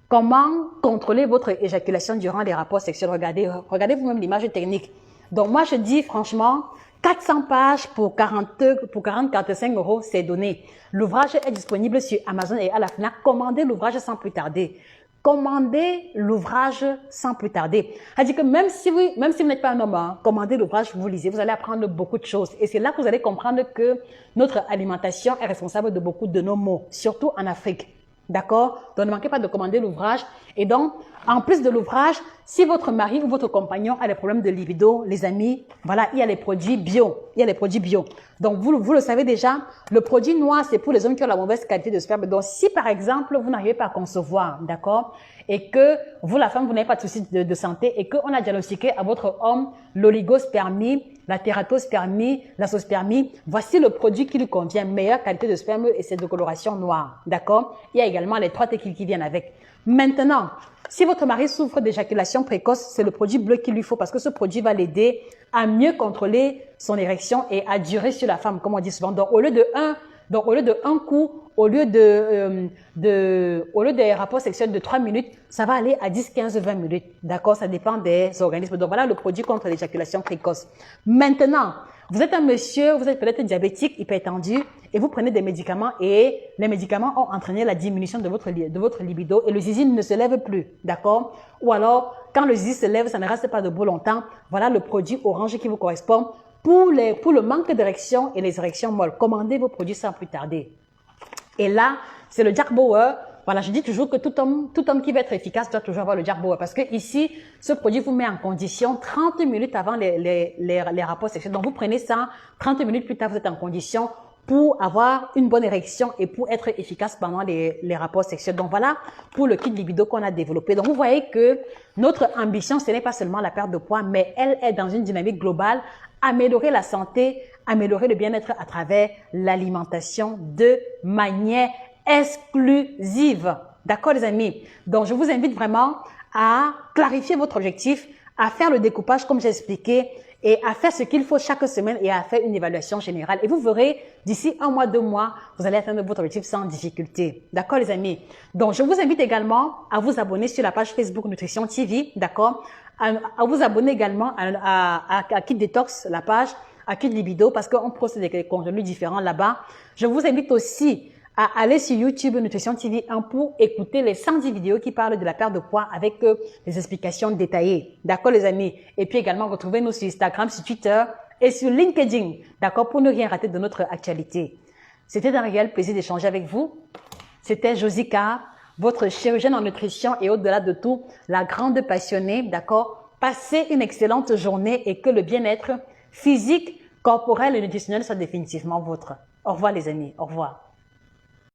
comment contrôler votre éjaculation durant les rapports sexuels. Regardez vous-même l'image technique. Donc, moi, je dis franchement, 400 pages pour 45 euros, c'est donné. L'ouvrage est disponible sur Amazon et à la FNAC. Commandez l'ouvrage sans plus tarder. Commandez l'ouvrage sans plus tarder. C'est-à-dire que même si vous n'êtes pas un homme, hein, commandez l'ouvrage, vous lisez, vous allez apprendre beaucoup de choses. Et c'est là que vous allez comprendre que notre alimentation est responsable de beaucoup de nos maux, surtout en Afrique. D'accord? Donc, ne manquez pas de commander l'ouvrage. Et donc, en plus de l'ouvrage, si votre mari ou votre compagnon a des problèmes de libido, les amis, voilà, il y a les produits bio. Il y a les produits bio. Donc, vous le savez déjà, le produit noir, c'est pour les hommes qui ont la mauvaise qualité de sperme. Donc, si par exemple, vous n'arrivez pas à concevoir, d'accord, et que vous, la femme, vous n'avez pas de soucis de santé et qu'on a diagnostiqué à votre homme l'oligospermie, la tératospermie, l'azospermie, voici le produit qui lui convient, meilleure qualité de sperme et c'est de coloration noire, d'accord? Il y a également les 3 T qui viennent avec. Maintenant, si votre mari souffre d'éjaculation précoce, c'est le produit bleu qu'il lui faut parce que ce produit va l'aider à mieux contrôler son érection et à durer sur la femme, comme on dit souvent. Donc, au lieu de un coup, au lieu des rapports sexuels de 3 minutes, ça va aller à 10, 15, 20 minutes. D'accord? Ça dépend des organismes. Donc, voilà le produit contre l'éjaculation précoce. Maintenant, vous êtes un monsieur, vous êtes peut-être diabétique, hypertendu, et vous prenez des médicaments et les médicaments ont entraîné la diminution de votre libido et le zizi ne se lève plus. D'accord? Ou alors, quand le zizi se lève, ça ne reste pas debout longtemps. Voilà le produit orange qui vous correspond. Pour le manque d'érection et les érections molles, commandez vos produits sans plus tarder. Et là, c'est le Jack Bauer. Voilà, je dis toujours que tout homme qui veut être efficace doit toujours avoir le Jack Bauer parce que ici, ce produit vous met en condition 30 minutes avant les rapports sexuels. Donc, vous prenez ça, 30 minutes plus tard, vous êtes en condition pour avoir une bonne érection et pour être efficace pendant les rapports sexuels. Donc, voilà pour le kit libido qu'on a développé. Donc, vous voyez que notre ambition, ce n'est pas seulement la perte de poids, mais elle est dans une dynamique globale, améliorer la santé, améliorer le bien-être à travers l'alimentation de manière exclusive. D'accord, les amis? Donc, je vous invite vraiment à clarifier votre objectif, à faire le découpage comme j'ai expliqué et à faire ce qu'il faut chaque semaine et à faire une évaluation générale. Et vous verrez, d'ici 1 mois, 2 mois, vous allez atteindre votre objectif sans difficulté. D'accord, les amis? Donc, je vous invite également à vous abonner sur la page Facebook Nutrition TV, d'accord? À vous abonner également à Kit Detox, la page, à Kit Libido, parce qu'on poste des contenus différents là-bas. Je vous invite aussi à aller sur YouTube Nutrition TV 1 pour écouter les 110 vidéos qui parlent de la perte de poids avec des explications détaillées. D'accord, les amis? Et puis également, retrouvez-nous sur Instagram, sur Twitter et sur LinkedIn. D'accord, pour ne rien rater de notre actualité. C'était un réel plaisir d'échanger avec vous. C'était Josica, votre chirurgienne en nutrition et au-delà de tout, la grande passionnée. D'accord? Passez une excellente journée et que le bien-être physique, corporel et nutritionnel soit définitivement vôtre. Au revoir, les amis. Au revoir.